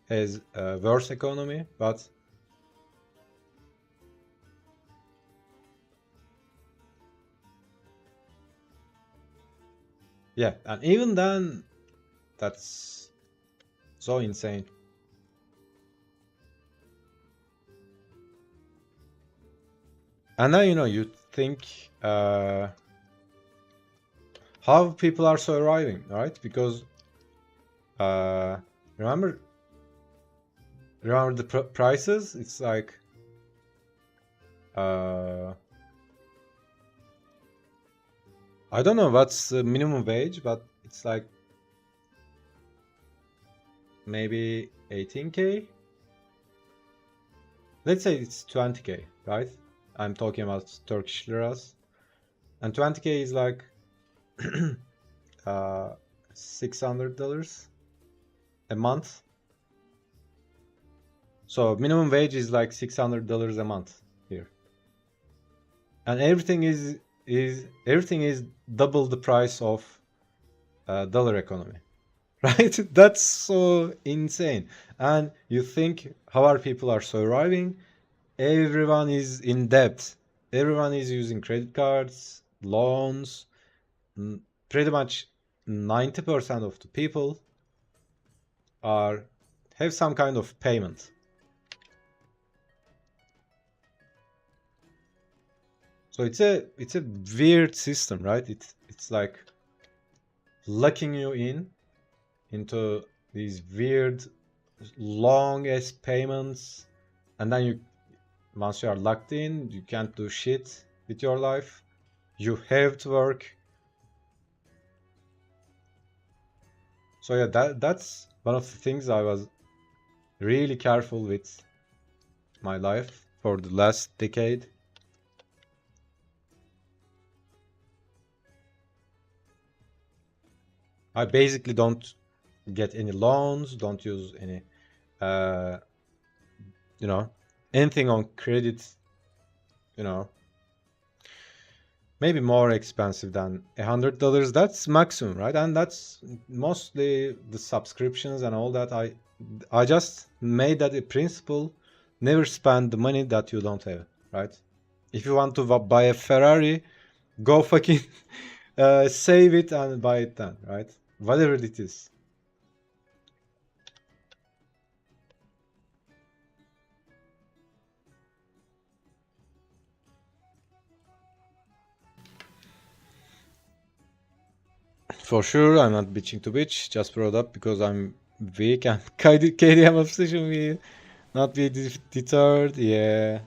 A: has a worse economy, but yeah, and even then, that's so insane. And then you think how people are surviving, right? Because uh, remember the prices. It's like I don't know what's the minimum wage, but it's like maybe 18K. Let's say it's 20K, right? I'm talking about Turkish liras, and 20K is like $600 a month. So minimum wage is like $600 a month here, and everything is double the price of dollar economy, right? That's so insane. And you think how are people are surviving? Everyone is in debt. Everyone is using credit cards, loans. Pretty much 90% of the people are have some kind of payment. So it's a weird system, right? It's like locking you into these weird long ass payments, and then once you are locked in, you can't do shit with your life. You have to work. So yeah, that's one of the things I was really careful with my life for the last decade. I basically don't get any loans, don't use any uh you know anything on credit, you know maybe more expensive than $100. That's maximum, right? And that's mostly the subscriptions and all that. I just made that a principle: never spend the money that you don't have, right? If you want to buy a Ferrari, go fucking save it and buy it then, right? Whatever it is. For sure, I'm not bitching to bitch. Just brought up because I'm weak and KDM obsession will not be deterred. Yeah.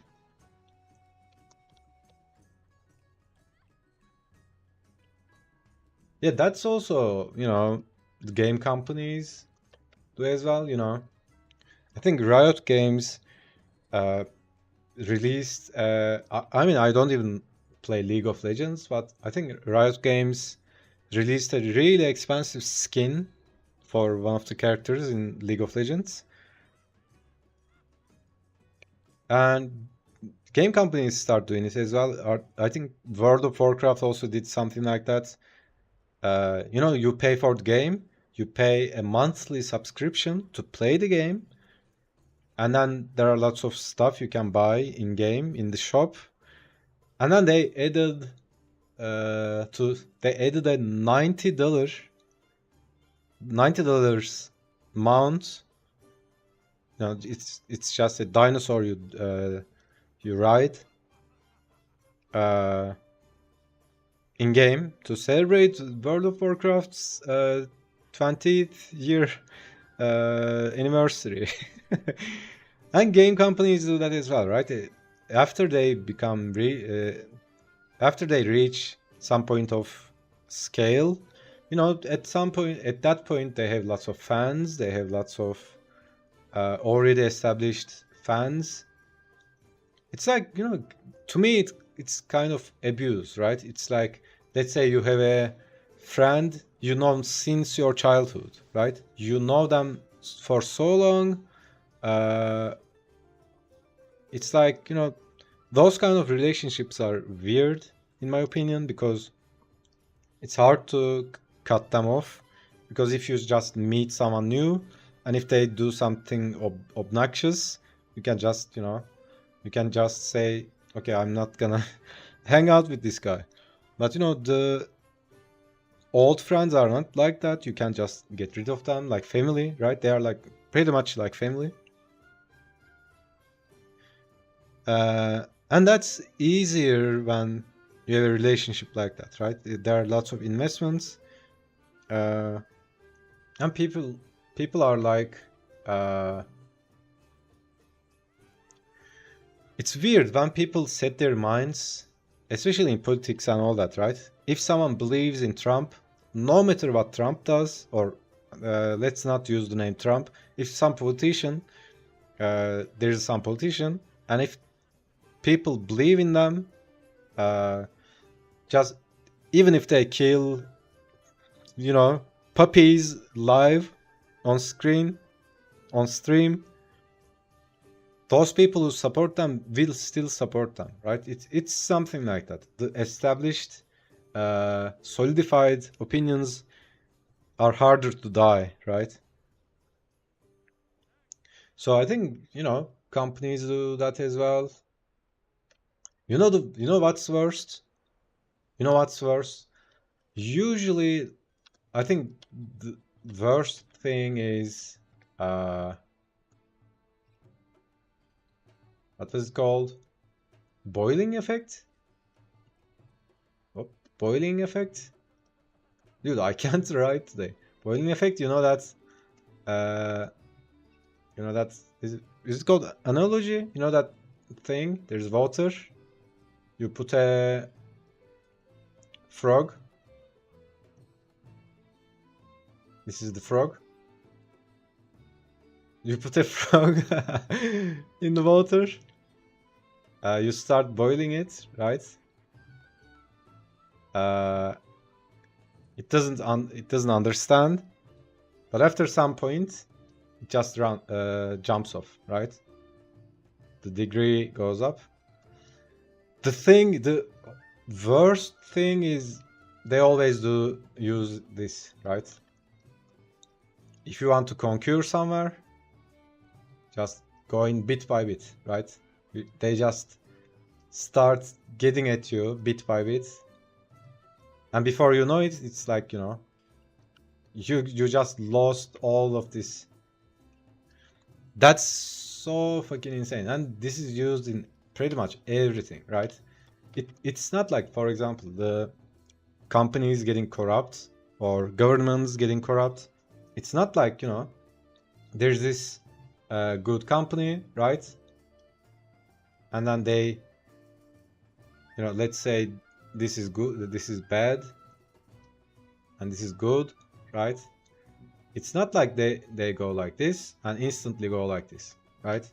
A: Yeah, that's also, the game companies do as well, I think Riot Games uh, released, I mean, I don't even play League of Legends, but I think Riot Games released a really expensive skin for one of the characters in League of Legends. And game companies start doing it as well. I think World of Warcraft also did something like that. You pay for the game, you pay a monthly subscription to play the game, and then there are lots of stuff you can buy in game in the shop. And then they added a $90 mount. It's just a dinosaur you ride in game to celebrate World of Warcraft's 20th year anniversary. And game companies do that as well, right? After they become after they reach some point of scale, at that point they have lots of fans, they have lots of already established fans. It's like, to me it's kind of abuse, right? It's like, let's say you have a friend you know since your childhood, right? You know them for so long. It's like, those kind of relationships are weird in my opinion, because it's hard to cut them off. Because if you just meet someone new and if they do something obnoxious, you can just say, okay, I'm not gonna hang out with this guy. But the old friends are not like that. You can just get rid of them like family, right? They are like pretty much like family. And that's easier when you have a relationship like that, right? There are lots of investments, and people are like, it's weird when people set their minds, especially in politics and all that, right? If someone believes in Trump, no matter what Trump does, or let's not use the name Trump, if some politician, there's some politician, and if people believe in them, just even if they kill, puppies live on screen, on stream, those people who support them will still support them, right? It's something like that. The established, solidified opinions are harder to die, right? So I think, companies do that as well. You know what's worst? Usually, I think the worst thing is, what was it called? Boiling effect? Oh, boiling effect? Dude, I can't write today. Boiling effect, is it called analogy? You know that thing? There's water. You put a frog. This is the frog. You put a frog in the water. You start boiling it, right? It doesn't understand, but after some point, it just jumps off, right? The degree goes up. The worst thing is they always do use this, right? If you want to conquer somewhere, just go in bit by bit, right? They just start getting at you bit by bit, and before you know it, it's like, you just lost all of this. That's so fucking insane, and this is used in pretty much everything, right? It's not like, for example, the companies getting corrupt or governments getting corrupt. It's not like, you know, there's this good company, right? And then they, you know, let's say this is good, this is bad, and this is good, right? It's not like they go like this and instantly go like this, right?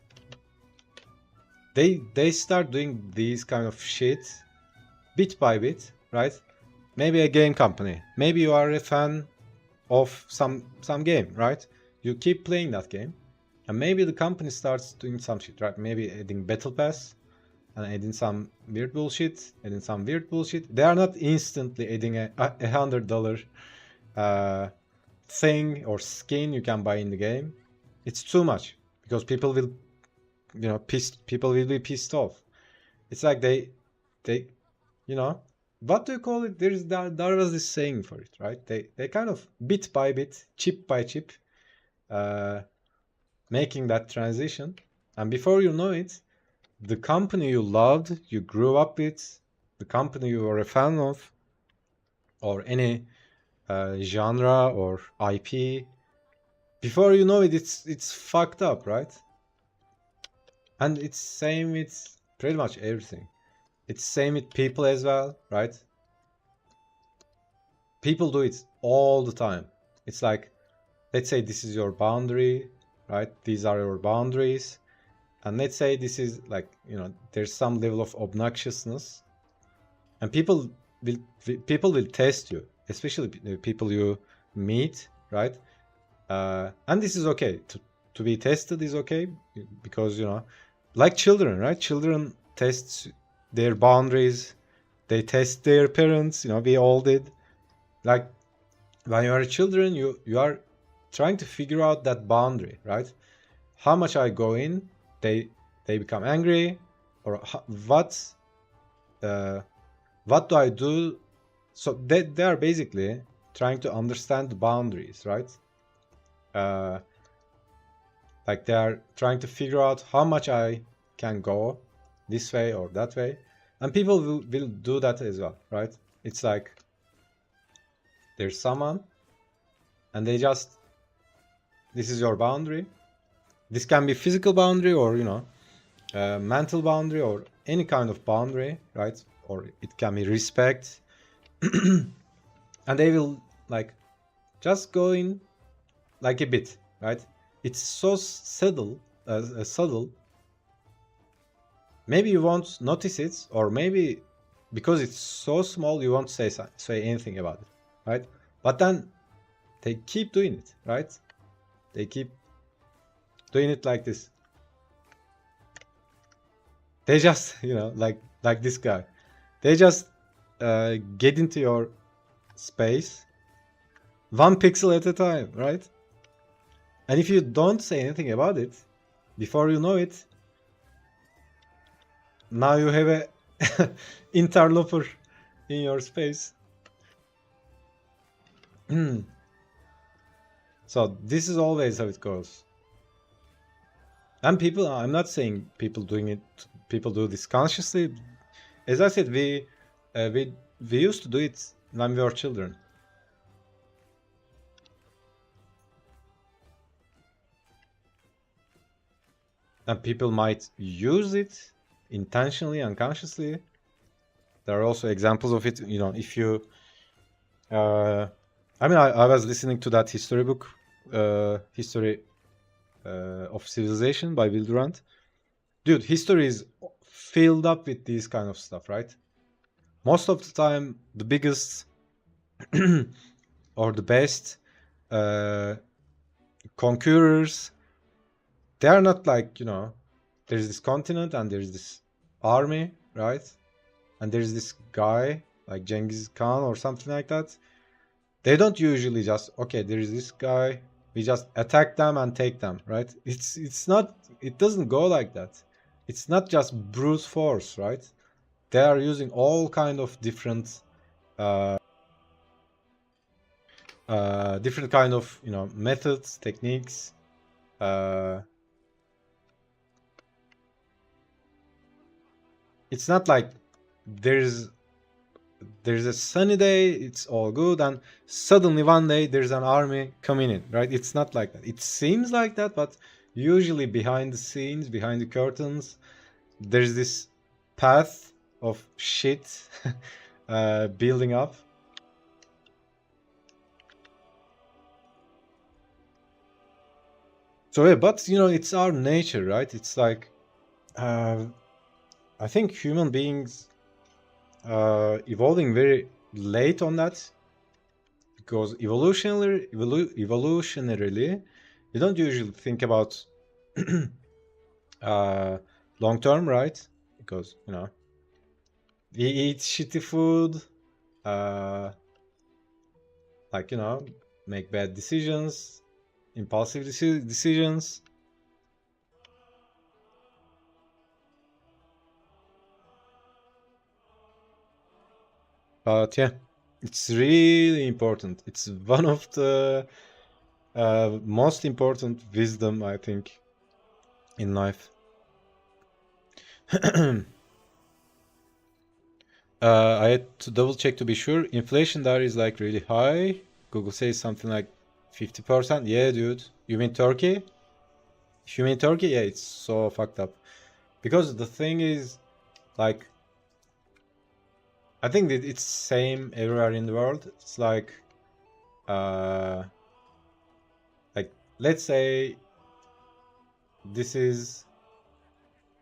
A: They start doing these kind of shit bit by bit, right? Maybe a game company, maybe you are a fan of some game, right? You keep playing that game, and maybe the company starts doing some shit, right? Maybe adding battle pass and adding some weird bullshit, They are not instantly adding a $100 thing or skin you can buy in the game. It's too much because people will, you know, people will be pissed off. It's like they, you know, what do you call it? There was this saying for it, right? They kind of bit by bit, chip by chip, making that transition, and before you know it, the company you loved, you grew up with, the company you were a fan of, or any genre or IP, before you know it, it's fucked up, right? And it's same with pretty much everything. It's same with people as well, right? People do it all the time. It's like, let's say this is your boundary, right? These are your boundaries. And let's say this is like, you know, there's some level of obnoxiousness. And people will test you, especially the people you meet, right? And this is okay. To be tested is okay because, you know, like children, right? Children test their boundaries. They test their parents, you know, we all did. Like when you are children, you are trying to figure out that boundary, right? How much I go in, they become angry, or what do I do? So they are basically trying to understand the boundaries, right? Like they are trying to figure out how much I can go this way or that way, and people will do that as well, right? It's like there's someone, and they just, this is your boundary. This can be physical boundary, or, you know, mental boundary, or any kind of boundary, right? Or it can be respect. And they will like just go in like a bit, right? It's so subtle, subtle. Maybe you won't notice it, or maybe because it's so small you won't say anything about it, right? But then they keep doing it, right? They keep doing it like this. They just, you know, like this guy. They just get into your space 1 pixel at a time, right? And if you don't say anything about it, before you know it, now you have a interloper in your space. So this is always how it goes. And people, I'm not saying people do this consciously. As I said, we used to do it when we were children. And people might use it intentionally, unconsciously. There are also examples of it, you know, if you I mean, I was listening to that history book, History of Civilization by Will Durant. Dude, history is filled up with these kind of stuff, right? Most of the time, the biggest or the best conquerors, they are not like, you know, there's this continent and there's this army, right? And there's this guy like Genghis Khan or something like that. They don't usually just, okay, there's this guy, we just attack them and take them, right? It's not, it doesn't go like that. It's not just brute force, right? They are using all kind of different different kind of, you know, methods, techniques. It's not like there's there's a sunny day, it's all good, and suddenly one day there's an army coming in, right? It's not like that. It seems like that, but usually behind the scenes, behind the curtains, there's this path of shit building up. So yeah, but you know, it's our nature, right? It's like I think human beings evolving very late on that, because evolutionarily, you don't usually think about long term, right? Because you know we eat shitty food, uh, like you know, make bad decisions, impulsive decisions. But yeah, it's really important. It's one of the most important wisdom, I think, in life. I had to double check to be sure. Inflation there is like really high. Google says something like 50%. Yeah, dude. You mean Turkey? If you mean Turkey, yeah, it's so fucked up. Because the thing is, like, I think that it's same everywhere in the world. It's uh, like let's say this is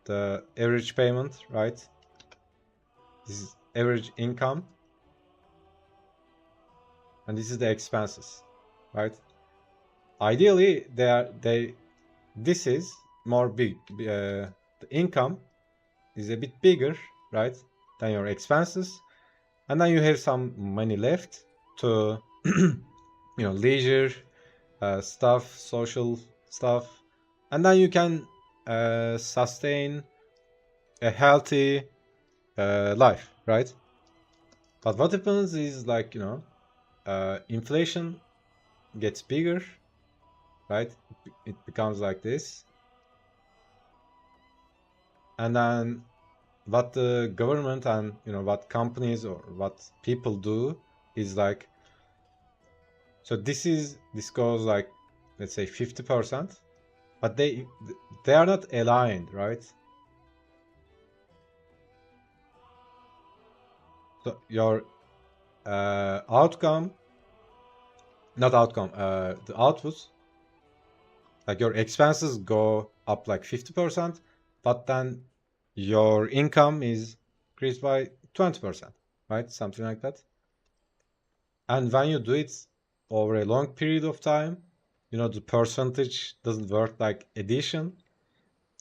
A: the average payment, right? This is average income, and this is the expenses, right? Ideally, this is more big. The income is a bit bigger, right, than your expenses, and then you have some money left to, you know, leisure stuff, social stuff, and then you can sustain a healthy life, right? But what happens is like you know, inflation gets bigger, right? It becomes like this, and then what the government and you know what companies or what people do is like, so this goes like, let's say 50%, but they are not aligned, right? So your outcome, not outcome, the output, like your expenses go up like 50%, but then your income is increased by 20%, right? Something like that. And when you do it over a long period of time, you know, the percentage doesn't work like addition.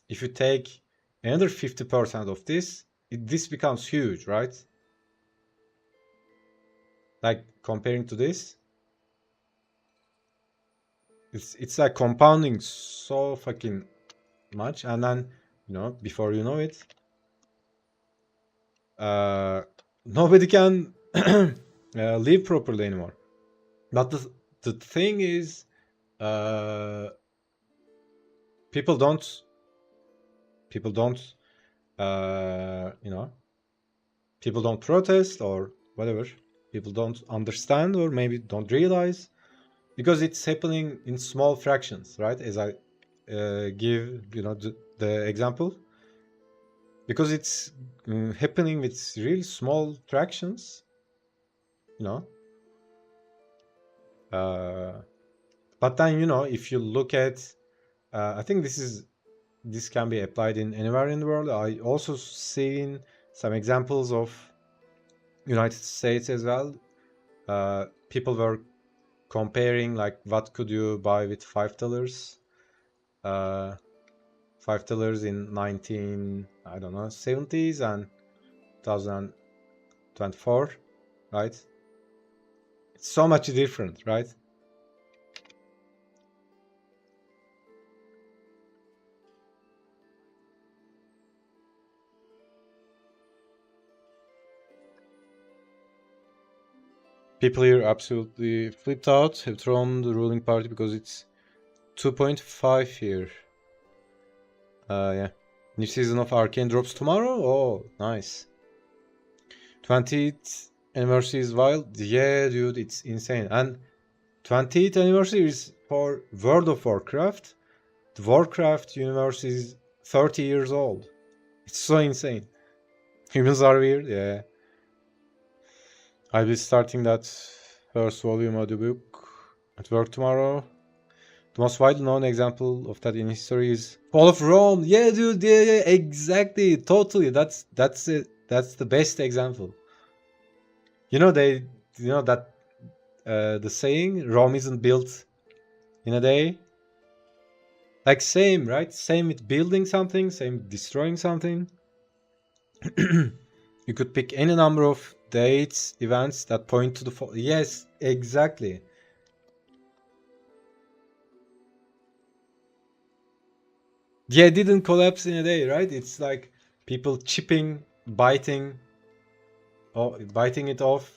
A: If you take another 50% of this, this becomes huge, right? Like comparing to this, it's like compounding so fucking much, and then you know, before you know it, nobody can live properly anymore. But the thing is, uh, people don't you know, people don't protest or whatever. People don't understand or maybe don't realize, because it's happening in small fractions, right? As I give you know the example, because it's happening with really small fractions, you know. But then you know, if you look at, I think this can be applied in anywhere in the world. I also seen some examples of United States as well. People were comparing like what could you buy with $5, $5 in 19, I don't know, 70s and 2024, right? It's so much different, right? People here absolutely flipped out, have thrown the ruling party because it's 2.5 here. Yeah. New season of Arcane drops tomorrow? Oh, nice. 20th anniversary is wild. Yeah, dude, it's insane. And 20th anniversary is for World of Warcraft. The Warcraft universe is 30 years old. It's so insane. Humans are weird, yeah. I'll be starting that first volume of the book at work tomorrow. The most widely known example of that in history is Fall of Rome. Yeah, dude, yeah, exactly, totally. That's it. That's the best example. You know that the saying Rome isn't built in a day. Like same, right? Same with building something, same with destroying something. You could pick any number of dates, events that point to the fall. Yes, exactly. Yeah, it didn't collapse in a day, right? It's like people chipping, biting, biting it off.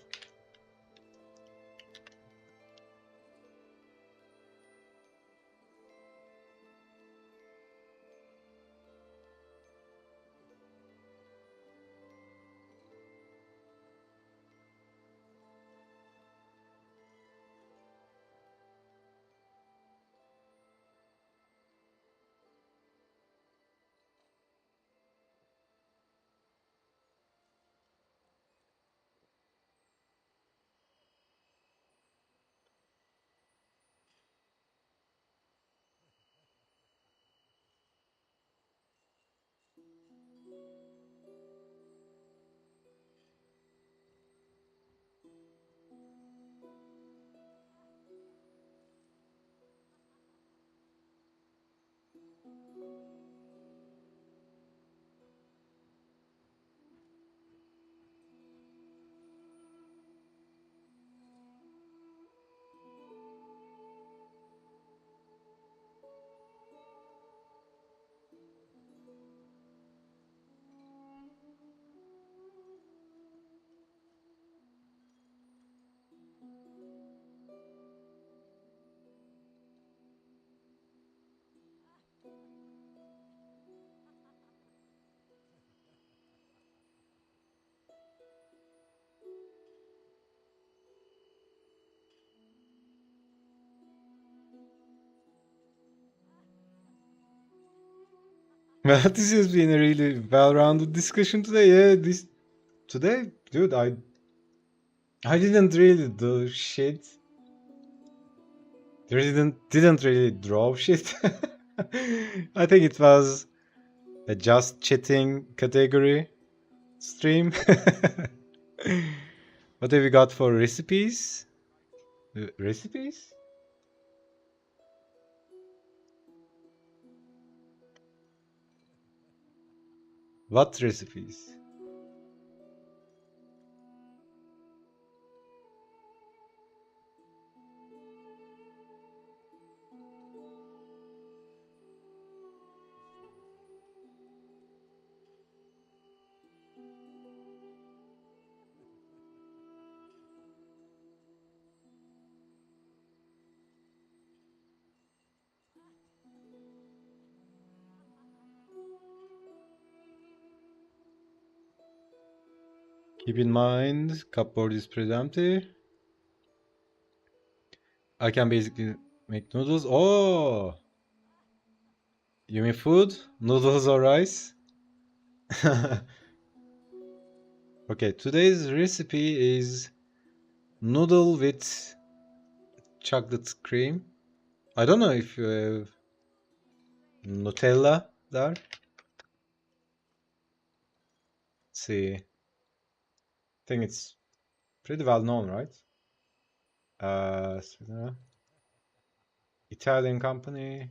A: Well, this has been a really well-rounded discussion today. Yeah, this today, dude, I didn't really do shit. Didn't really draw shit. I think it was a just chatting category stream. What have we got for recipes? Recipes? What recipes? Keep in mind, cupboard is pretty empty. I can basically make noodles. Oh, you mean food? Noodles or rice? Okay, today's recipe is noodle with chocolate cream. I don't know if you have Nutella there. Let's see. I think it's pretty well known, right? Italian company.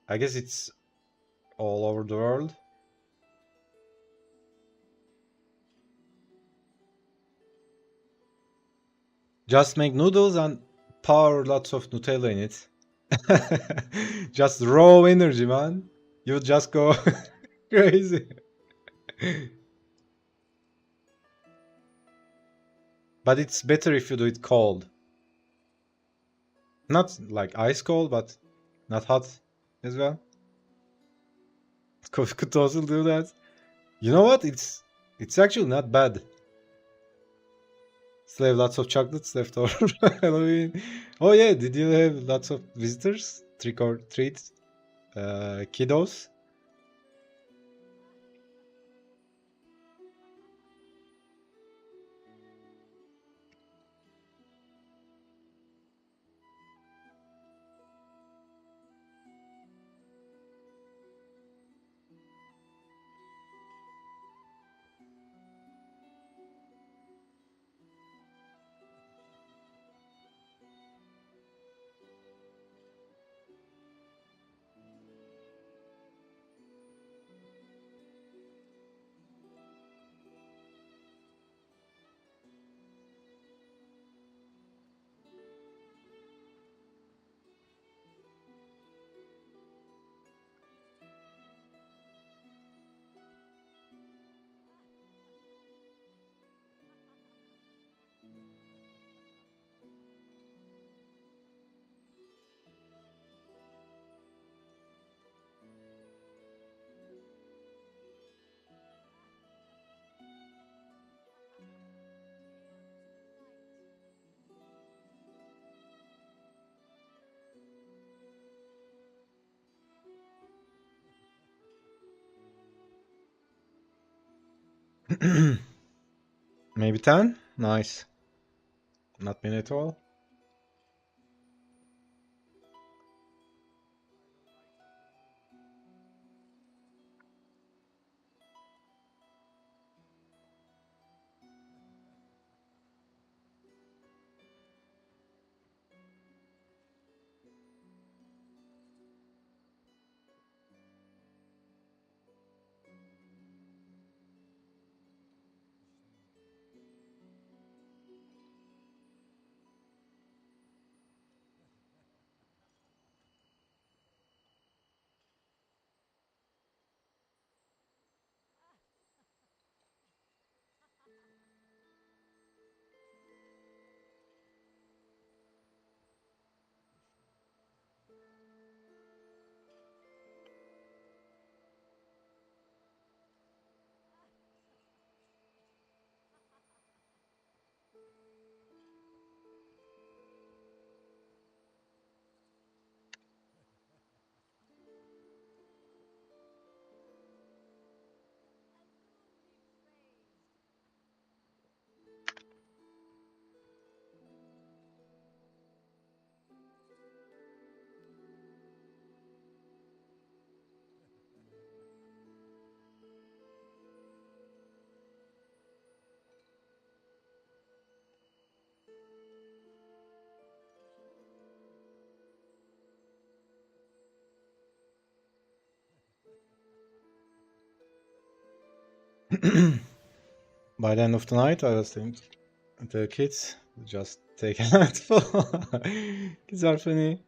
A: I guess it's all over the world. Just make noodles and pour lots of Nutella in it. Just raw energy, man. You would just go crazy. But it's better if you do it cold. Not like ice cold, but not hot as well. Could also do that. You know what? It's actually not bad. Still have lots of chocolates left over Halloween. Oh yeah, did you have lots of visitors? Trick or treat kiddos? Maybe 10? Nice. Not many at all. By the end of the night, I was thinking the kids just take a handful. Kids are funny.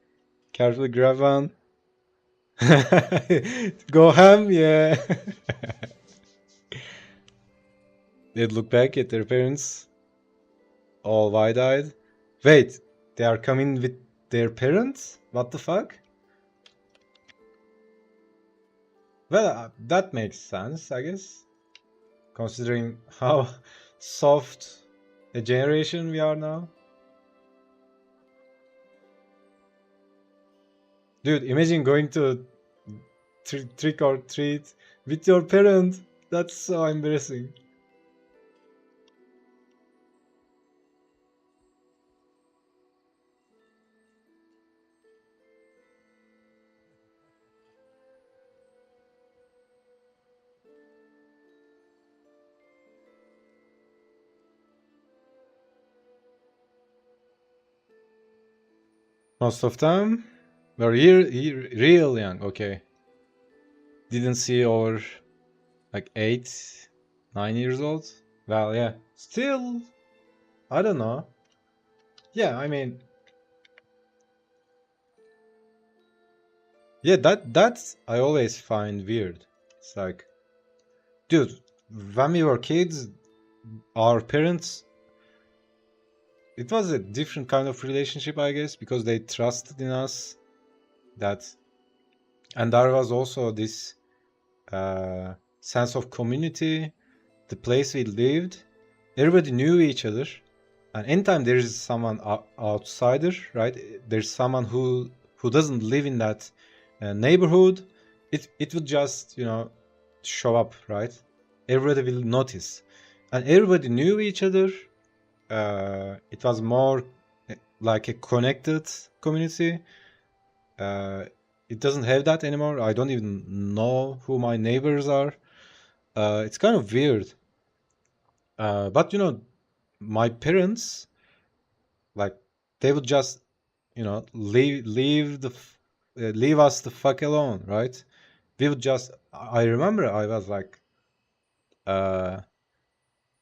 A: Carefully grab one. Go ham, yeah. They'd look back at their parents, all wide-eyed. Wait, they are coming with their parents? What the fuck? Well, that makes sense, I guess. Considering how soft a generation we are now. Dude, imagine going to trick or treat with your parent. That's so embarrassing. Most of them were real young. Okay. Didn't see over like 8, 9 years old. Well, yeah. Still, I don't know. Yeah, I mean, yeah, that's I always find weird. It's like, dude, when we were kids, our parents, it was a different kind of relationship, I guess, because they trusted in us. That, and there was also this sense of community. The place we lived, everybody knew each other. And anytime there is someone outsider, right? There's someone who doesn't live in that neighborhood. It would just show up, right? Everybody will notice, and everybody knew each other. It was more like a connected community. Uh, it doesn't have that anymore. I don't even know who my neighbors are. It's kind of weird. But my parents, like, they would just leave us the fuck alone, right? We would just. I remember I was like, uh,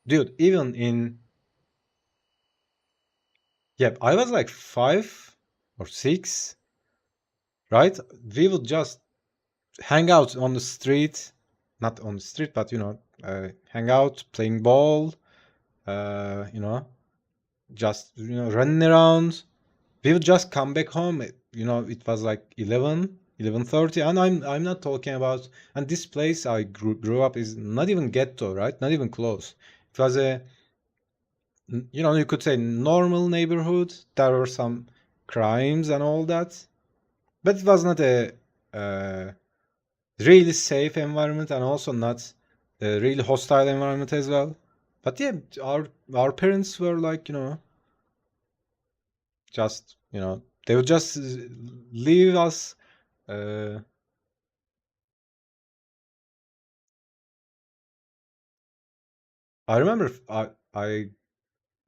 A: dude, even in yeah, I was like 5 or 6, right? We would just hang out on the street, not on the street, but hang out, playing ball, just running around. We would just come back home. It was like 11:30, and I'm not talking about. And this place I grew up is not even ghetto, right? Not even close. It was you could say normal neighborhood. There were some crimes and all that, but it was not a uh, really safe environment, and also not a really hostile environment as well. But yeah, our parents were like, just they would just leave us. uh, I remember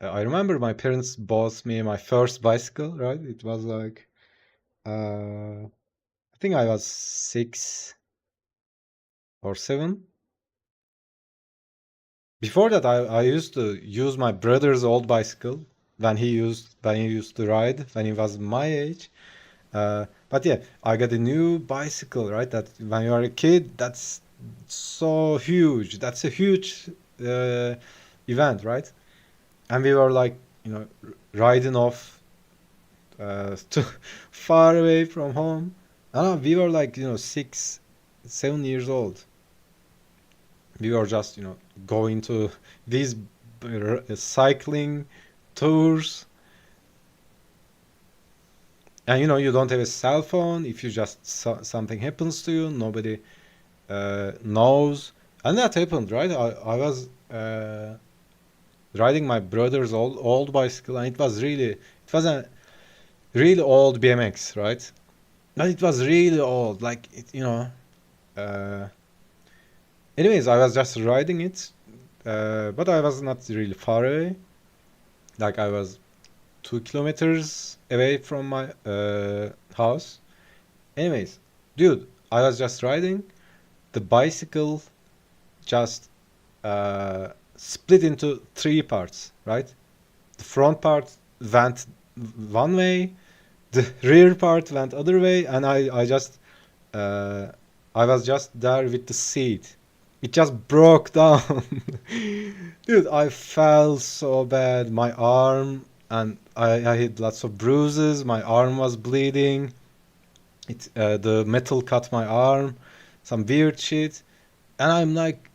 A: I remember my parents bought me my first bicycle, right? It was like I think I was 6 or 7. Before that, I used to use my brother's old bicycle when he used to ride when he was my age. But yeah, I got a new bicycle, right? That when you are a kid, that's so huge. That's a huge uh, event, right? And we were like, riding off to far away from home. I don't know, we were like, 6, 7 years old. We were just, going to these cycling tours. And you don't have a cell phone. If you just something happens to you, nobody knows. And that happened, right? I was riding my brother's old bicycle, and it was a really old BMX, right? But it was really old, like Uh, anyways, I was just riding it, but I was not really far away. Like, I was 2 kilometers away from my house. Anyways, dude, I was just riding. The bicycle just split into three parts, right? The front part went one way, the rear part went other way, and uh, I was just there with the seat. It just broke down. Dude, I fell so bad. My arm, and I had lots of bruises. My arm was bleeding. The metal cut my arm. Some weird shit. And I'm like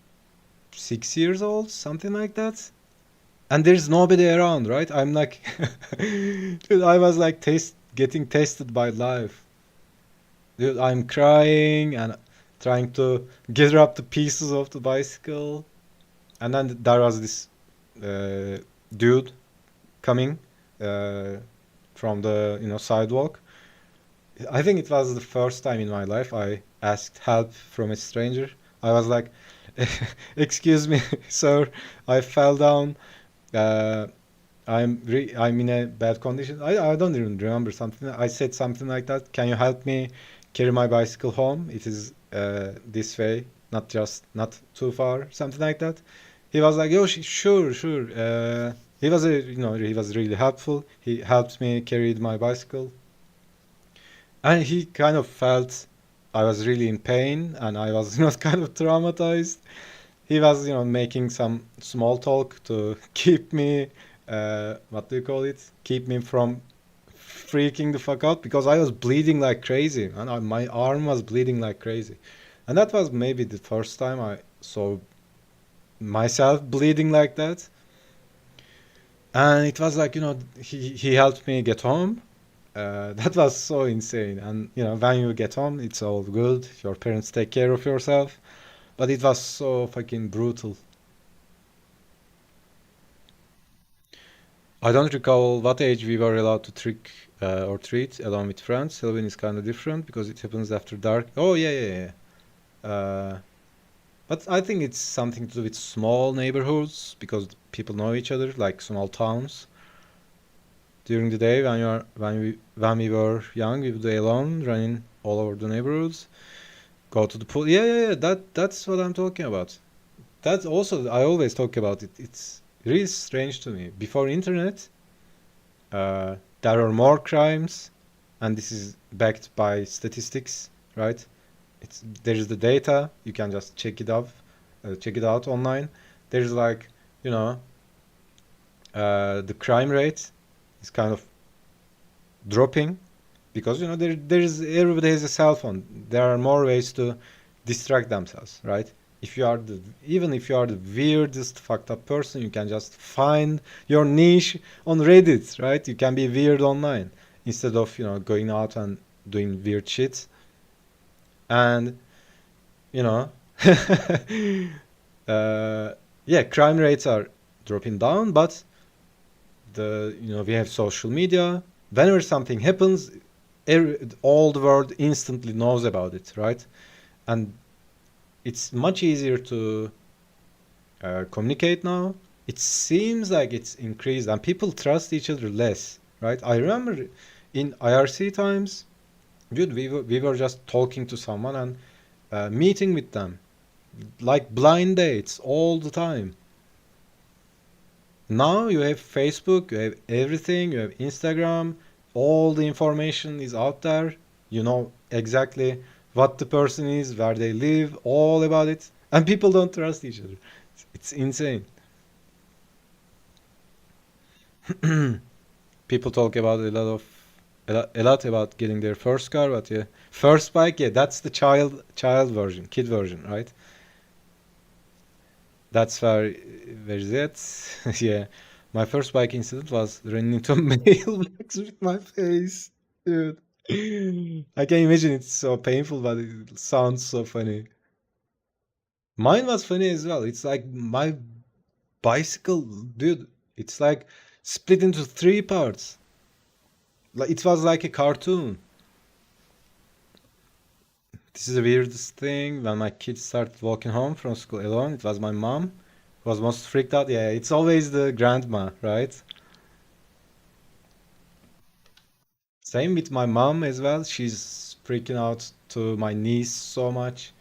A: 6 years old, something like that. And there's nobody around, right? I'm like, dude, I was like getting tested by life. Dude, I'm crying and trying to gather up the pieces of the bicycle. And then there was this uh, dude coming uh, from the sidewalk. I think it was the first time in my life I asked help from a stranger. I was like, "Excuse me, sir, I fell down. Uh, I'm in a bad condition." I don't even remember something. I said something like that. Can you help me carry my bicycle home? It is this way, not too far, something like that. He was like, "Oh, sure, sure." He was really helpful. He helped me carry my bicycle, and he kind of felt I was really in pain, and I was kind of traumatized. He was making some small talk to keep me, what do you call it, keep me from freaking the fuck out, because I was bleeding like crazy, and my arm was bleeding like crazy. And that was maybe the first time I saw myself bleeding like that. And it was like, he helped me get home. That was so insane. And when you get home, it's all good. Your parents take care of yourself. But it was so fucking brutal. I don't recall what age we were allowed to trick or treat along with friends. Halloween is kind of different because it happens after dark. Oh, yeah, yeah, yeah. But I think it's something to do with small neighborhoods because people know each other, like small towns. During the day, when we were young, we would be alone, running all over the neighborhoods, go to the pool. Yeah, yeah, yeah. That's what I'm talking about. That's also I always talk about it. It's really strange to me. Before internet, there are more crimes, and this is backed by statistics, right? It's there is the data. You can just check it out online. There's like you know the crime rate is kind of dropping because there's everybody has a cell phone. There are more ways to distract themselves, right? If you are the Even if you are the weirdest fucked up person, you can just find your niche on Reddit, right? You can be weird online instead of going out and doing weird shit. And you know uh, yeah, crime rates are dropping down, but we have social media. Whenever something happens, all the world instantly knows about it, right? And it's much easier to communicate now. It seems like it's increased and people trust each other less, right? I remember in IRC times, dude, we were just talking to someone and meeting with them like blind dates all the time. Now you have Facebook, you have everything, you have Instagram, all the information is out there. You know exactly what the person is, where they live, all about it. And people don't trust each other. It's insane. People talk about a lot about getting their first car, but yeah, first bike, yeah, that's the child version, kid version, right? That's where is it? Yeah. My first bike incident was running into a mailbox with my face. Dude. I can imagine it's so painful, but it sounds so funny. Mine was funny as well. It's like my bicycle, dude. It's like split into three parts. Like it was like a cartoon. This is the weirdest thing. When my kids started walking home from school alone, it was my mom who was most freaked out. Yeah, it's always the grandma, right? Same with my mom as well. She's freaking out to my niece so much.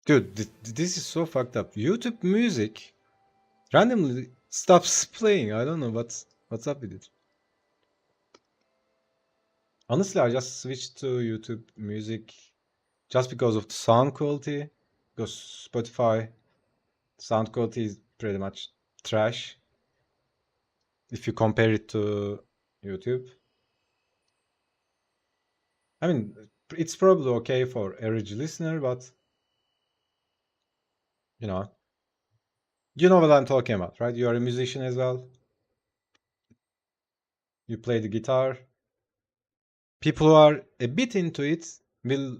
A: Dude, this is so fucked up. YouTube Music randomly stops playing. I don't know what's up with it. Honestly, I just switched to YouTube Music just because of the sound quality. Because Spotify sound quality is pretty much trash if you compare it to YouTube. I mean, it's probably okay for average listener, but you know, you know what I'm talking about, right? You are a musician as well. You play the guitar. People who are a bit into it will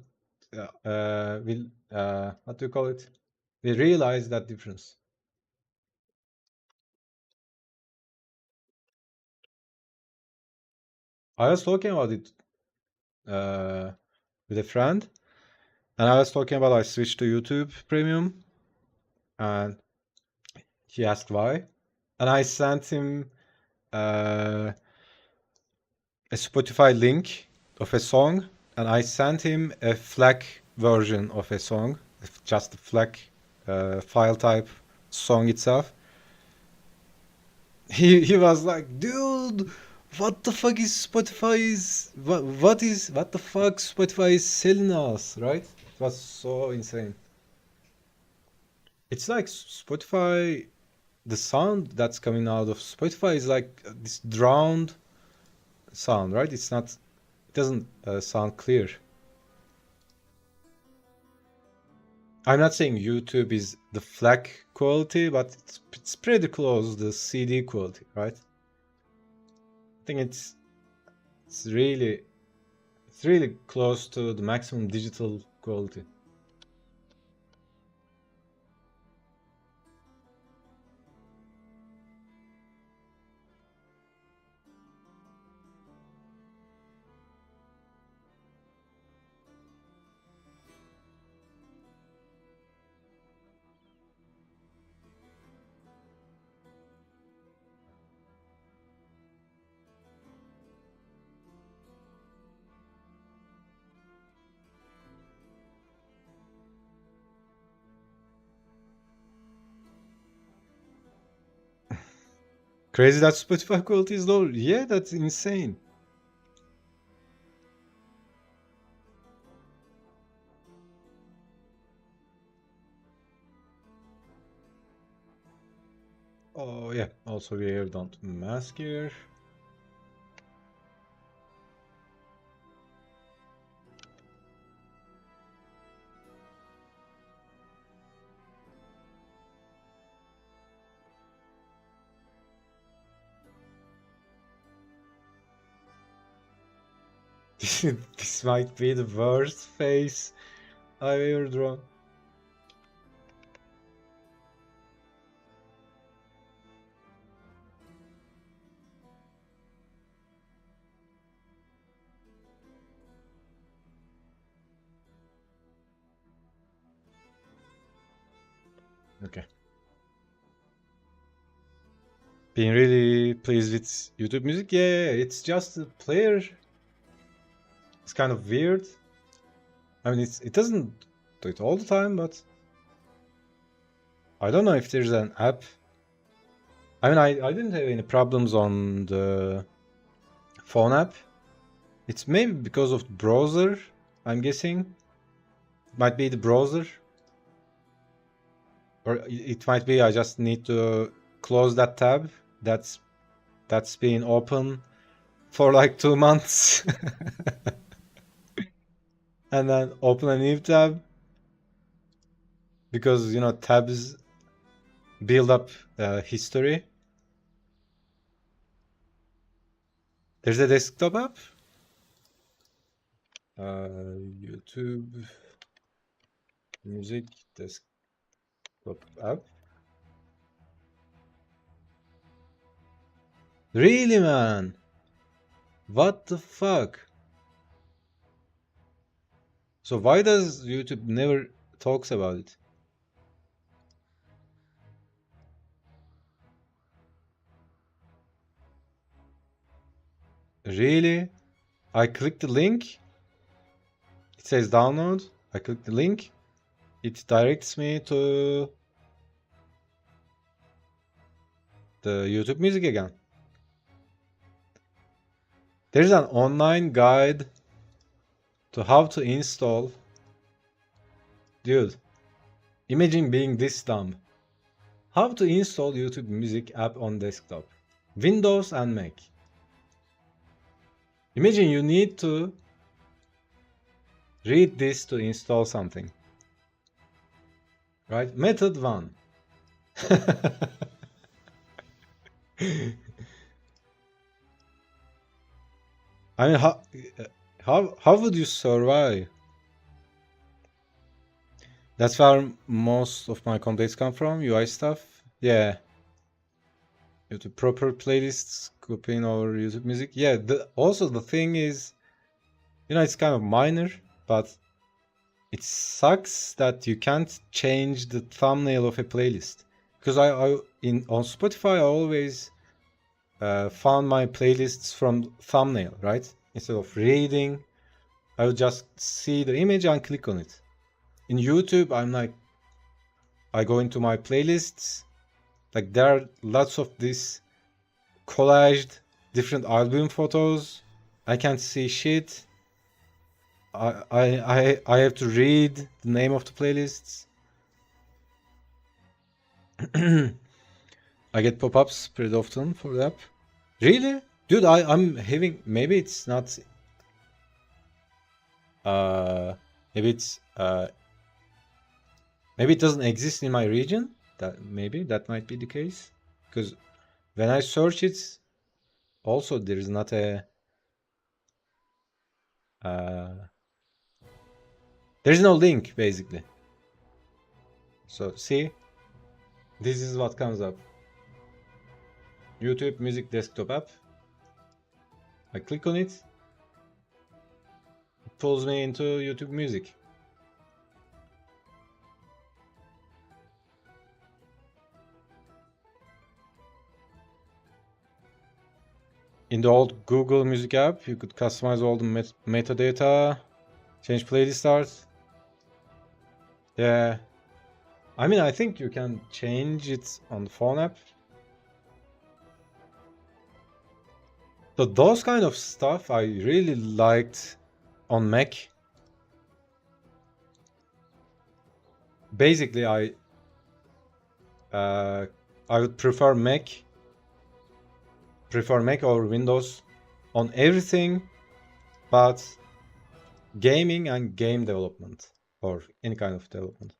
A: what do you call it? Will realize that difference. I was talking about it uh, with a friend, and I was talking about I switched to YouTube Premium, and he asked why, and I sent him uh, a Spotify link of a song, and I sent him a FLAC version of a song, just a FLAC file type song itself. He was like, dude, what the fuck is Spotify is what the fuck Spotify is selling us, right? It was so insane. It's like Spotify, the sound that's coming out of Spotify is like this drowned sound, right? It's not, it doesn't sound clear. I'm not saying YouTube is the FLAC quality, but it's pretty close to the CD quality, right? I think it's really close to the maximum digital quality. Crazy that Spotify quality is low. Yeah, that's insane. Oh yeah, also we have don't mask here. This might be the worst face I've ever drawn. Okay. Being really pleased with YouTube Music. Yeah, it's just the player. It's kind of weird. I mean, it doesn't do it all the time, but I don't know if there's an app. I mean, I didn't have any problems on the phone app. It's maybe because of the browser, I'm guessing. It might be the browser. Or it might be I just need to close that tab that's been open for like 2 months. And then open a new tab. Because, you know, tabs build up history. There's a desktop app. YouTube Music desktop app. Really, man? What the fuck? So why does YouTube never talks about it? Really? I click the link. It says download. I click the link. It directs me to the YouTube Music again. There's an online guide to how to install. Dude, imagine being this dumb. How to install YouTube Music app on desktop. Windows and Mac. Imagine you need to read this to install something. Right? Method 1. I mean, how would you survive? That's where most of my complaints come from, UI stuff. Yeah. YouTube proper playlists, copying over YouTube Music. Yeah, also the thing is, you know, it's kind of minor, but it sucks that you can't change the thumbnail of a playlist. Because on Spotify, I always found my playlists from thumbnail, right? Instead of reading, I would just see the image and click on it. In YouTube, I'm like, I go into my playlists, like there are lots of these collaged different album photos. I can't see shit. I have to read the name of the playlists. I get pop-ups pretty often for the app. Really? Dude, I'm having, maybe it's not, maybe it's, maybe it doesn't exist in my region. Maybe that might be the case. Because when I search it, also there is not a, there's no link basically. So see, this is what comes up. YouTube Music Desktop app. I click on it. It pulls me into YouTube Music. In the old Google Music app, you could customize all the metadata, change playlist art. Yeah. I mean, I think you can change it on the phone app. So those kind of stuff I really liked on Mac. Basically, I would prefer Mac over Windows on everything but gaming and game development or any kind of development.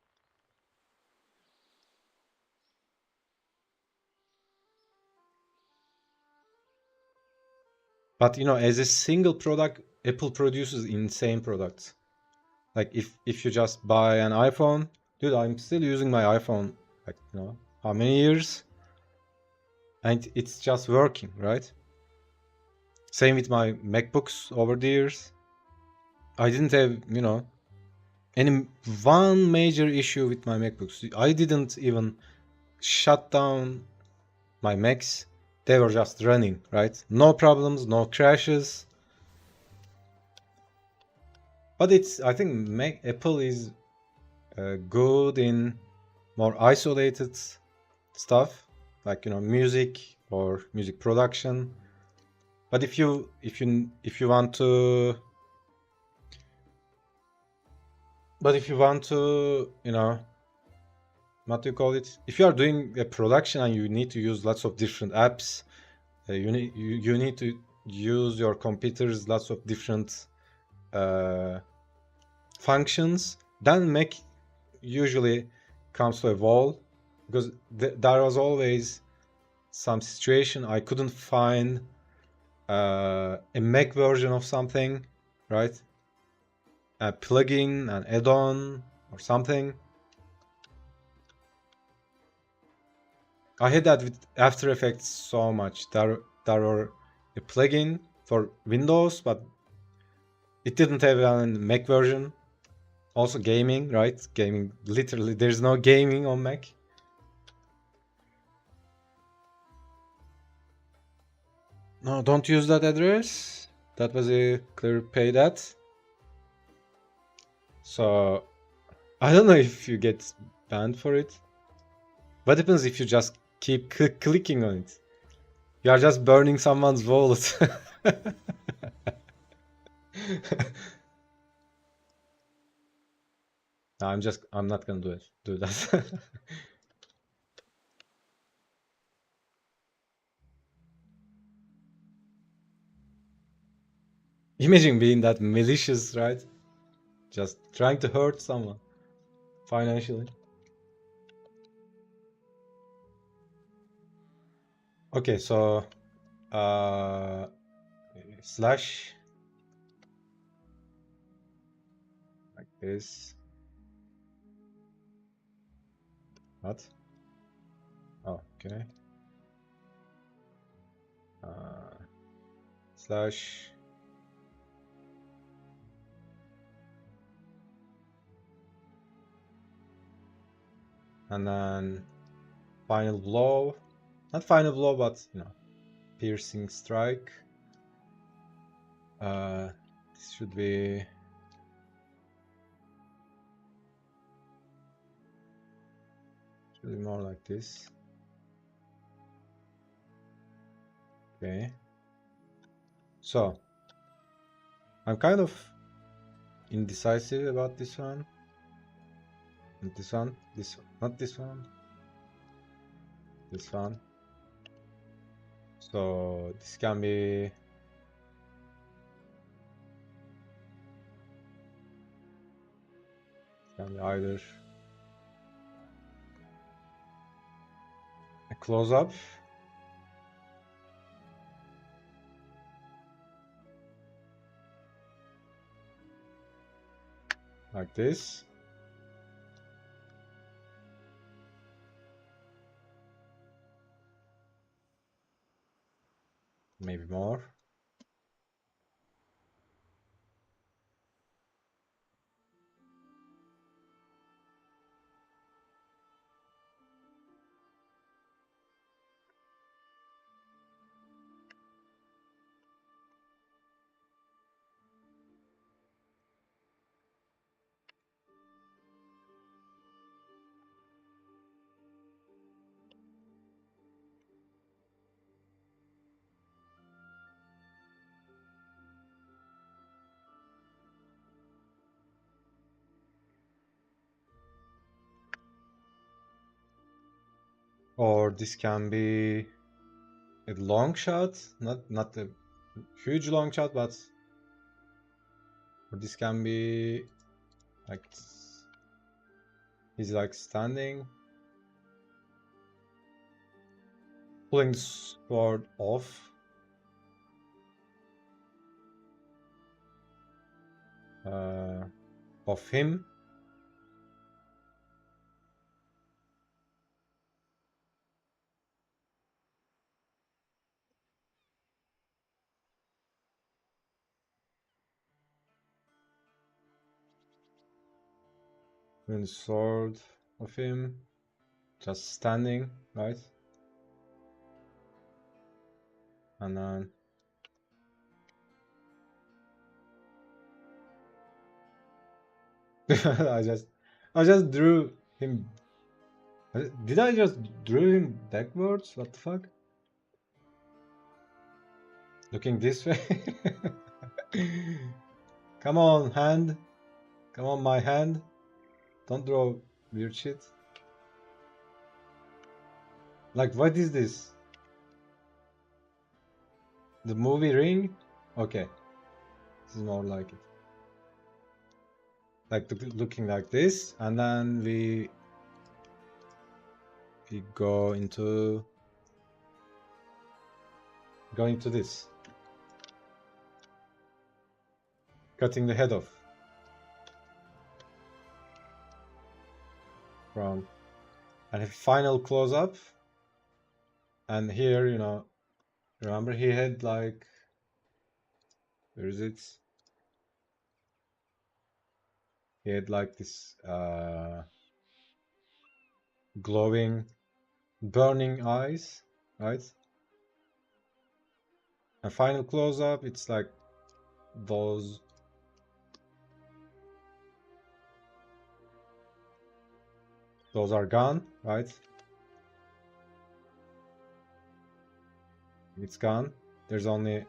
A: But you know, as a single product, Apple produces insane products. Like if you just buy an iPhone, dude, I'm still using my iPhone, like, you know, how many years? And it's just working, right? Same with my MacBooks over the years. I didn't have, you know, any one major issue with my MacBooks. I didn't even shut down my Macs. They were just running, right? No problems, no crashes. But I think Apple is good in more isolated stuff, like, you know, music or music production. But if you want to, you know, what do you call it? If you are doing a production and you need to use lots of different apps, you need to use your computer's lots of different functions, then Mac usually comes to a wall, because there was always some situation I couldn't find a Mac version of something, right? A plugin, an add-on, or something. I had that with After Effects so much. There were a plugin for Windows, but it didn't have a Mac version. Also gaming, right? Gaming, literally, there's no gaming on Mac. No, don't use that address. That was a clear pay that. So, I don't know if you get banned for it. What happens if you just keep clicking on it? You are just burning someone's wallet. No, I'm not gonna do that. Imagine being that malicious, right? Just trying to hurt someone financially. Okay, so slash like this. What? Oh, okay. Slash and then final blow. Not final blow, but, you know, piercing strike. This should be more like this. Okay. So I'm kind of indecisive about this one. And this one, not this one. this one. So this can be either a close-up like this. Maybe more. Or this can be a long shot, not a huge long shot, but or this can be like he's like standing, pulling the sword of him. Pulling the sword of him, just standing, right? And then I just drew him. Did I just drew him backwards? What the fuck? Looking this way? Come on, hand. Come on, my hand. Don't draw weird shit. Like, what is this? The movie Ring? Okay. This is more like it. Like looking like this, and then we go into this. Cutting the head off. From and a final close up. And here, you know, remember he had like, where is it? He had like this glowing, burning eyes, right? And final close up, it's like those are gone, right? It's gone. There's only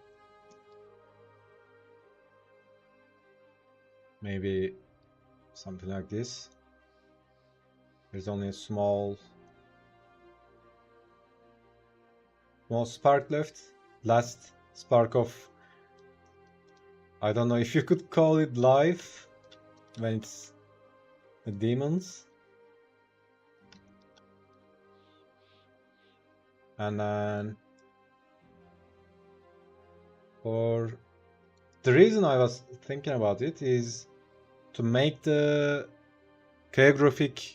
A: maybe something like this. There's only a small spark left. Last spark of, I don't know if you could call it life when it's the demons. And then for the reason I was thinking about it is to make the choreographic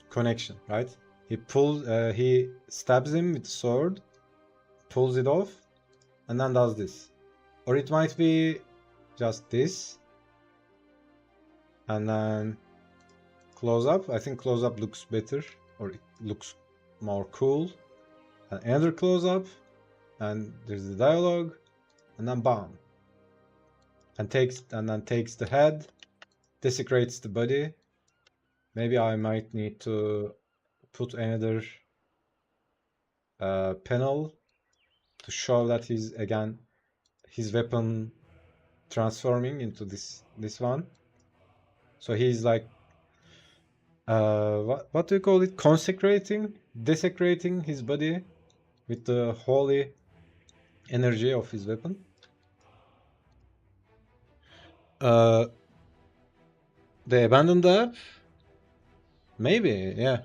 A: connection, right? He stabs him with the sword, pulls it off, and then does this. Or it might be just this, and then close up. I think close up looks better, or it looks more cool. And another close up, and there's the dialogue, and then bam. And then takes the head, desecrates the body. Maybe I might need to put another panel to show that he's again his weapon transforming into this one. So he's like what do you call it? Consecrating, desecrating his body with the holy energy of his weapon. They abandoned the app? Maybe, yeah.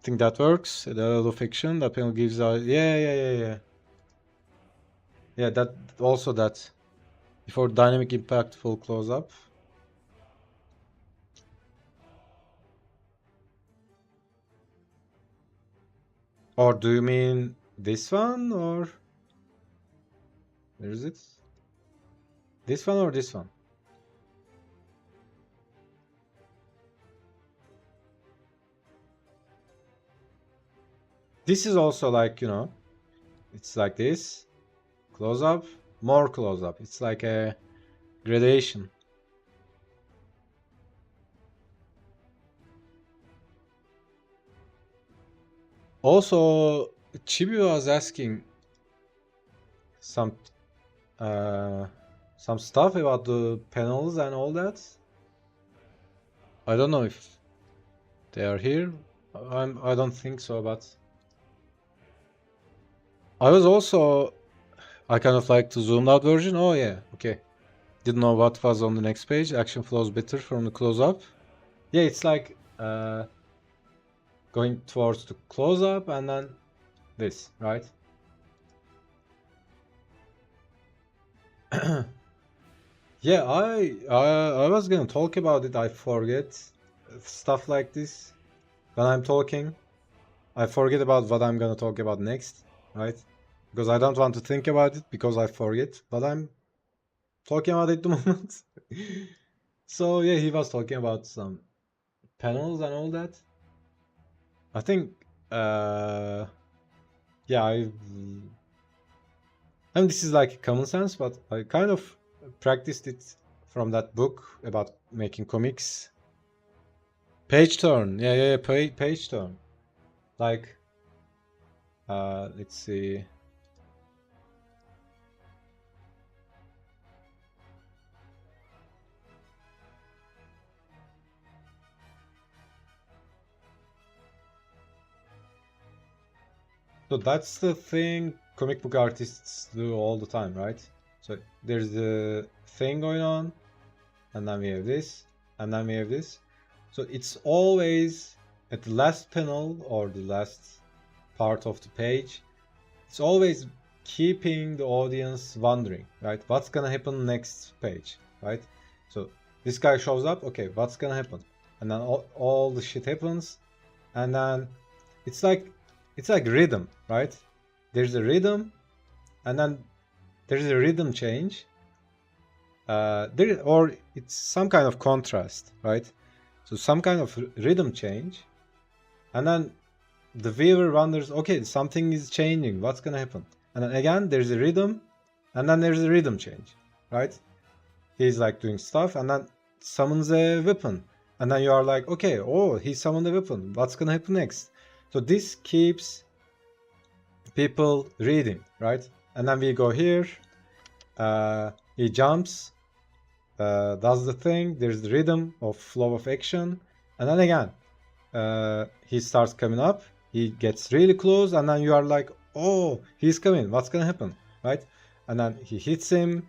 A: Think that works. The level of fiction that panel gives out. Yeah. Yeah, that also that. Before dynamic impact full close up. Or do you mean this one or where is it? This one or this one? This is also like, you know, it's like this. Close up, more close up. It's like a gradation. Also, Chibi was asking some stuff about the panels and all that. I don't know if they are here. I don't think so, but I was also I kind of like the zoomed out version. Oh yeah, okay. Didn't know what was on the next page. Action flows better from the close up. Yeah, it's like going towards the close up and then this, right? Yeah, I was gonna talk about it. I forget stuff like this when I'm talking. I forget about what I'm gonna talk about next, right? Because I don't want to think about it because I forget what I'm talking about at the moment. So yeah, he was talking about some panels and all that. I think yeah, I mean this is like common sense, but I kind of practiced it from that book about making comics. Page turn, yeah, page turn. Like, let's see. So that's the thing comic book artists do all the time, right? So there's the thing going on, and then we have this, and then we have this. So it's always at the last panel or the last part of the page, it's always keeping the audience wondering, right? What's gonna happen next page, right? So this guy shows up, okay, what's gonna happen? And then all the shit happens, and then it's like rhythm, right? There's a rhythm, and then there's a rhythm change. Or it's some kind of contrast, right? So some kind of rhythm change, and then the viewer wonders, okay, something is changing. What's gonna happen? And then again, there's a rhythm, and then there's a rhythm change, right? He's like doing stuff, and then summons a weapon, and then you are like, okay, oh, he summoned a weapon. What's gonna happen next? So this keeps people reading, right? And then we go here. He jumps, does the thing. There's the rhythm of flow of action, and then again, he starts coming up. He gets really close, and then you are like, oh, he's coming. What's gonna happen, right? And then he hits him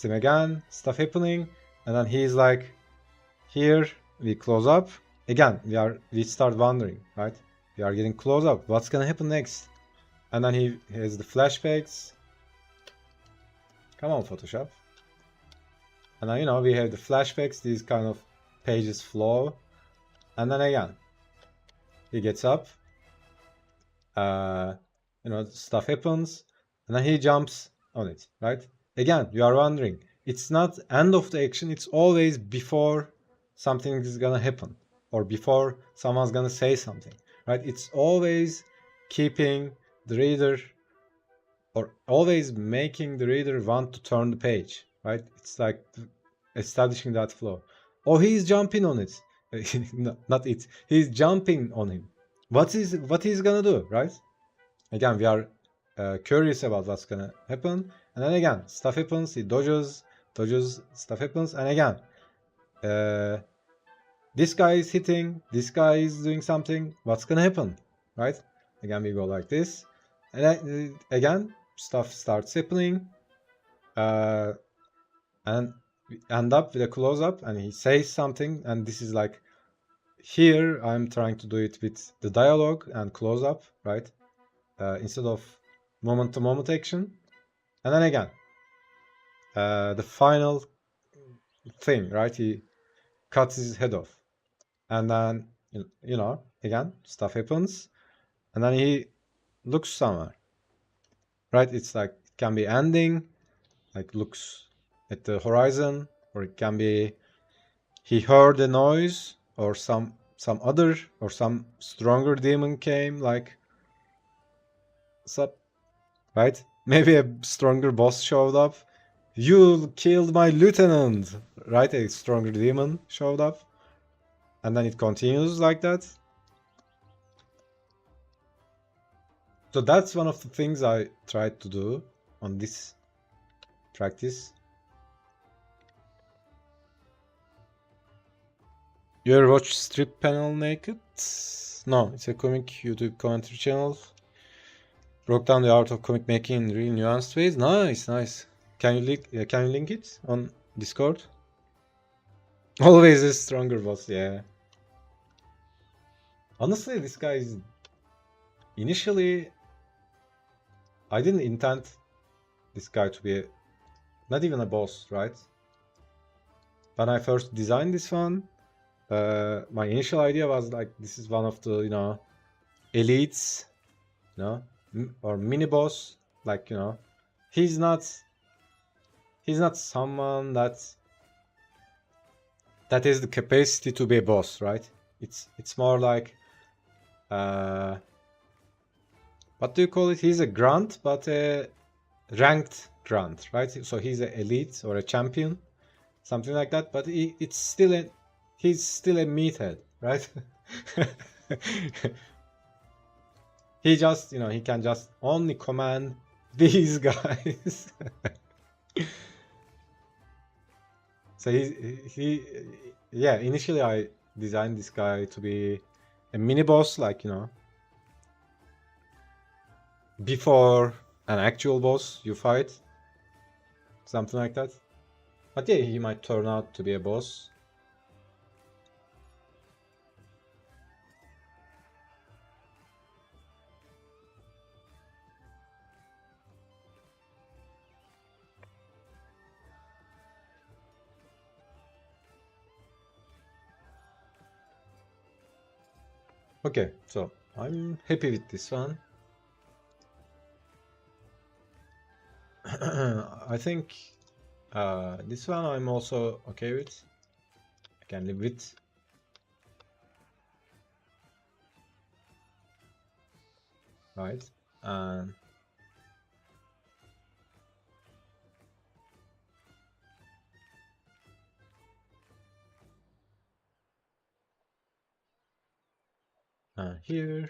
A: again. Stuff happening, and then he's like, here we close up again. We start wondering, right? We are getting close up. What's gonna happen next? And then he has the flashbacks. Come on, Photoshop. And then, you know, we have the flashbacks. These kind of pages flow, and then again, he gets up. You know, stuff happens, and then he jumps on it, right? Again, you are wondering. It's not end of the action. It's always before something is gonna happen, or before someone's gonna say something, right? It's always keeping the reader, or always making the reader want to turn the page, right? It's like establishing that flow. Oh, he's jumping on it. No, not it. He's jumping on him. What he's gonna do, right? Again, we are curious about what's gonna happen, and then again, stuff happens. He dodges, stuff happens, and again, this guy is hitting, this guy is doing something, what's gonna happen, right? Again, we go like this, and again, stuff starts happening, and we end up with a close-up, and he says something, and this is like, here I'm trying to do it with the dialogue and close-up, right? Instead of moment-to-moment action, and then again, the final thing, right? He cuts his head off, and then again, stuff happens, and then he looks somewhere, right? It's like it can be ending, like looks at the horizon, or it can be he heard a noise, or some other or some stronger demon came, like sup, right? Maybe a stronger boss showed up. You killed my lieutenant, right? A stronger demon showed up, and then it continues like that. So that's one of the things I tried to do on this practice. You ever watch Strip Panel Naked? No, it's a comic YouTube commentary channel. Broke down the art of comic making in real nuanced ways. Nice, nice. Can you link it on Discord? Always a stronger boss, yeah. Honestly, this guy is initially I didn't intend this guy to be not even a boss, right? When I first designed this one, my initial idea was like this is one of the elites, or mini boss, like he's not someone that has the capacity to be a boss, right? It's more like what do you call it? He's a grunt, but a ranked grunt, right? So he's an elite or a champion, something like that. But he's still a meathead, right? He just he can just only command these guys. So yeah, initially I designed this guy to be a mini boss, like before an actual boss you fight, something like that. But yeah, he might turn out to be a boss. Okay, so I'm happy with this one. I think this one I'm also okay with. I can live with. Right, and here.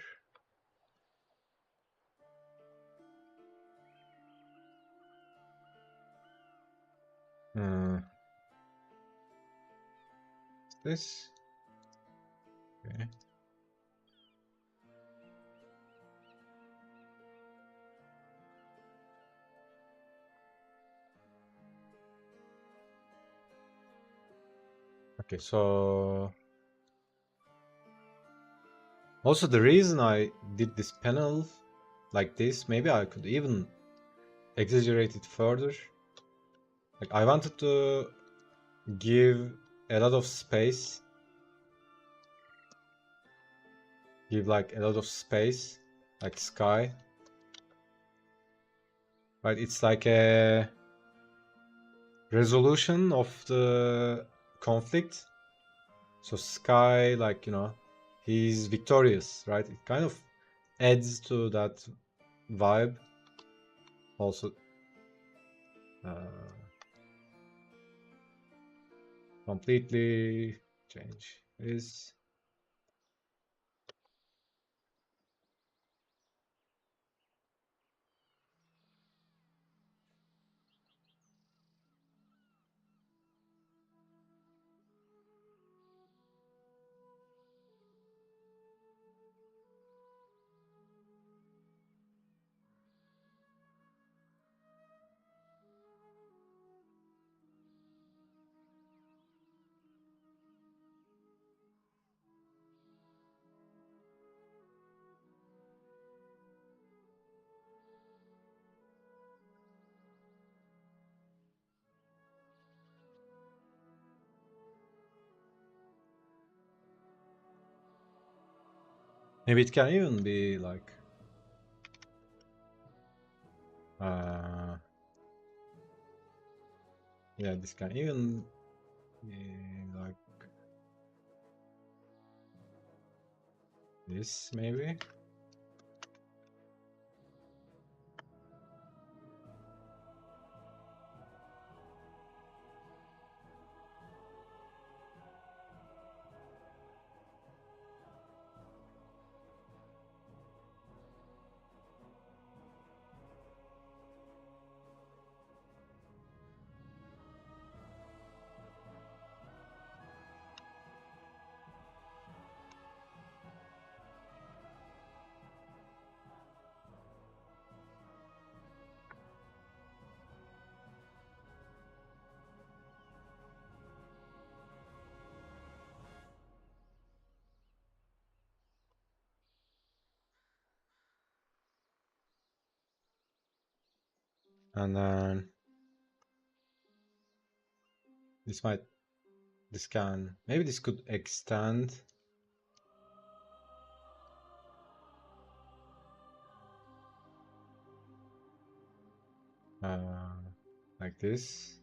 A: This. Okay. Okay, so also the reason I did this panel like this, maybe I could even exaggerate it further. Like I wanted to give a lot of space, like sky, right? It's like a resolution of the conflict. So sky, like he's victorious, right? It kind of adds to that vibe. Also, completely change is. Maybe it can even be like yeah, this can even be like this maybe. And then this can, maybe this could extend. Like this.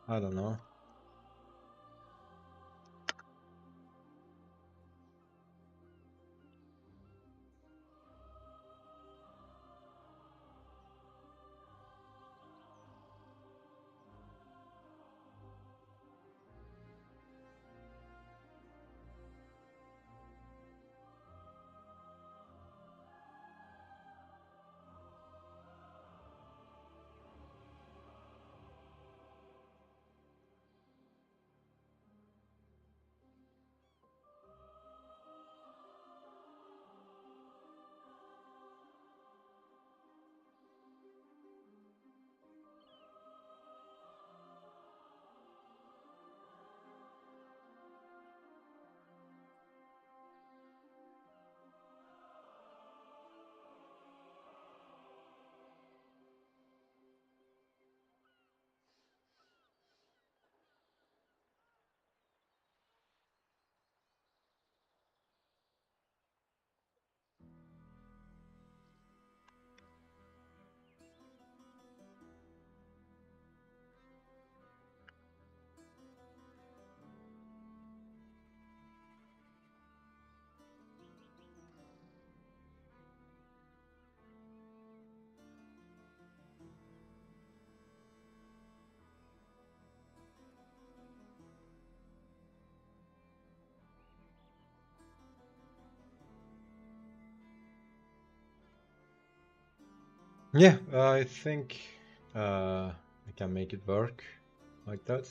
A: I don't know. Yeah, I think I can make it work like that.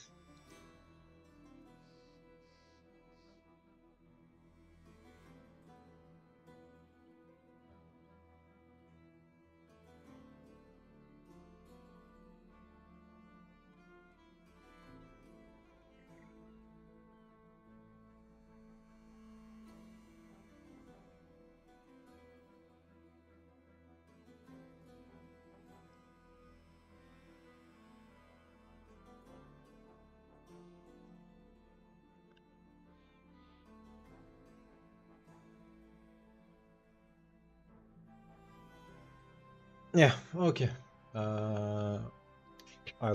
A: Yeah, okay. I'll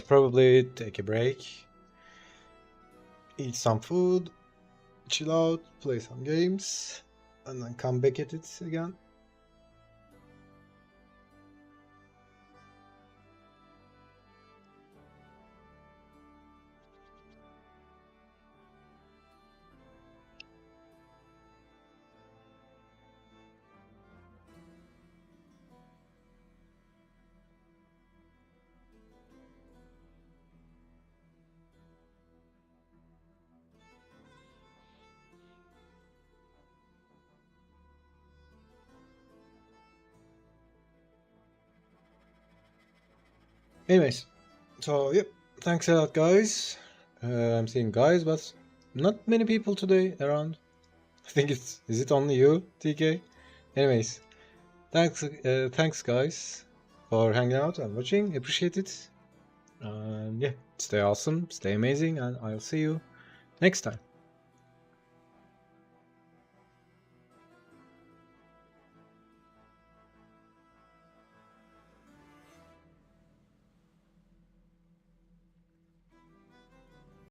A: probably take a break, eat some food, chill out, play some games, and then come back at it again. Anyways, so yep, thanks a lot, guys. I'm seeing guys, but not many people today around. I think is it only you, TK? Anyways, thanks guys for hanging out and watching. Appreciate it. Yeah, stay awesome, stay amazing, and I'll see you next time.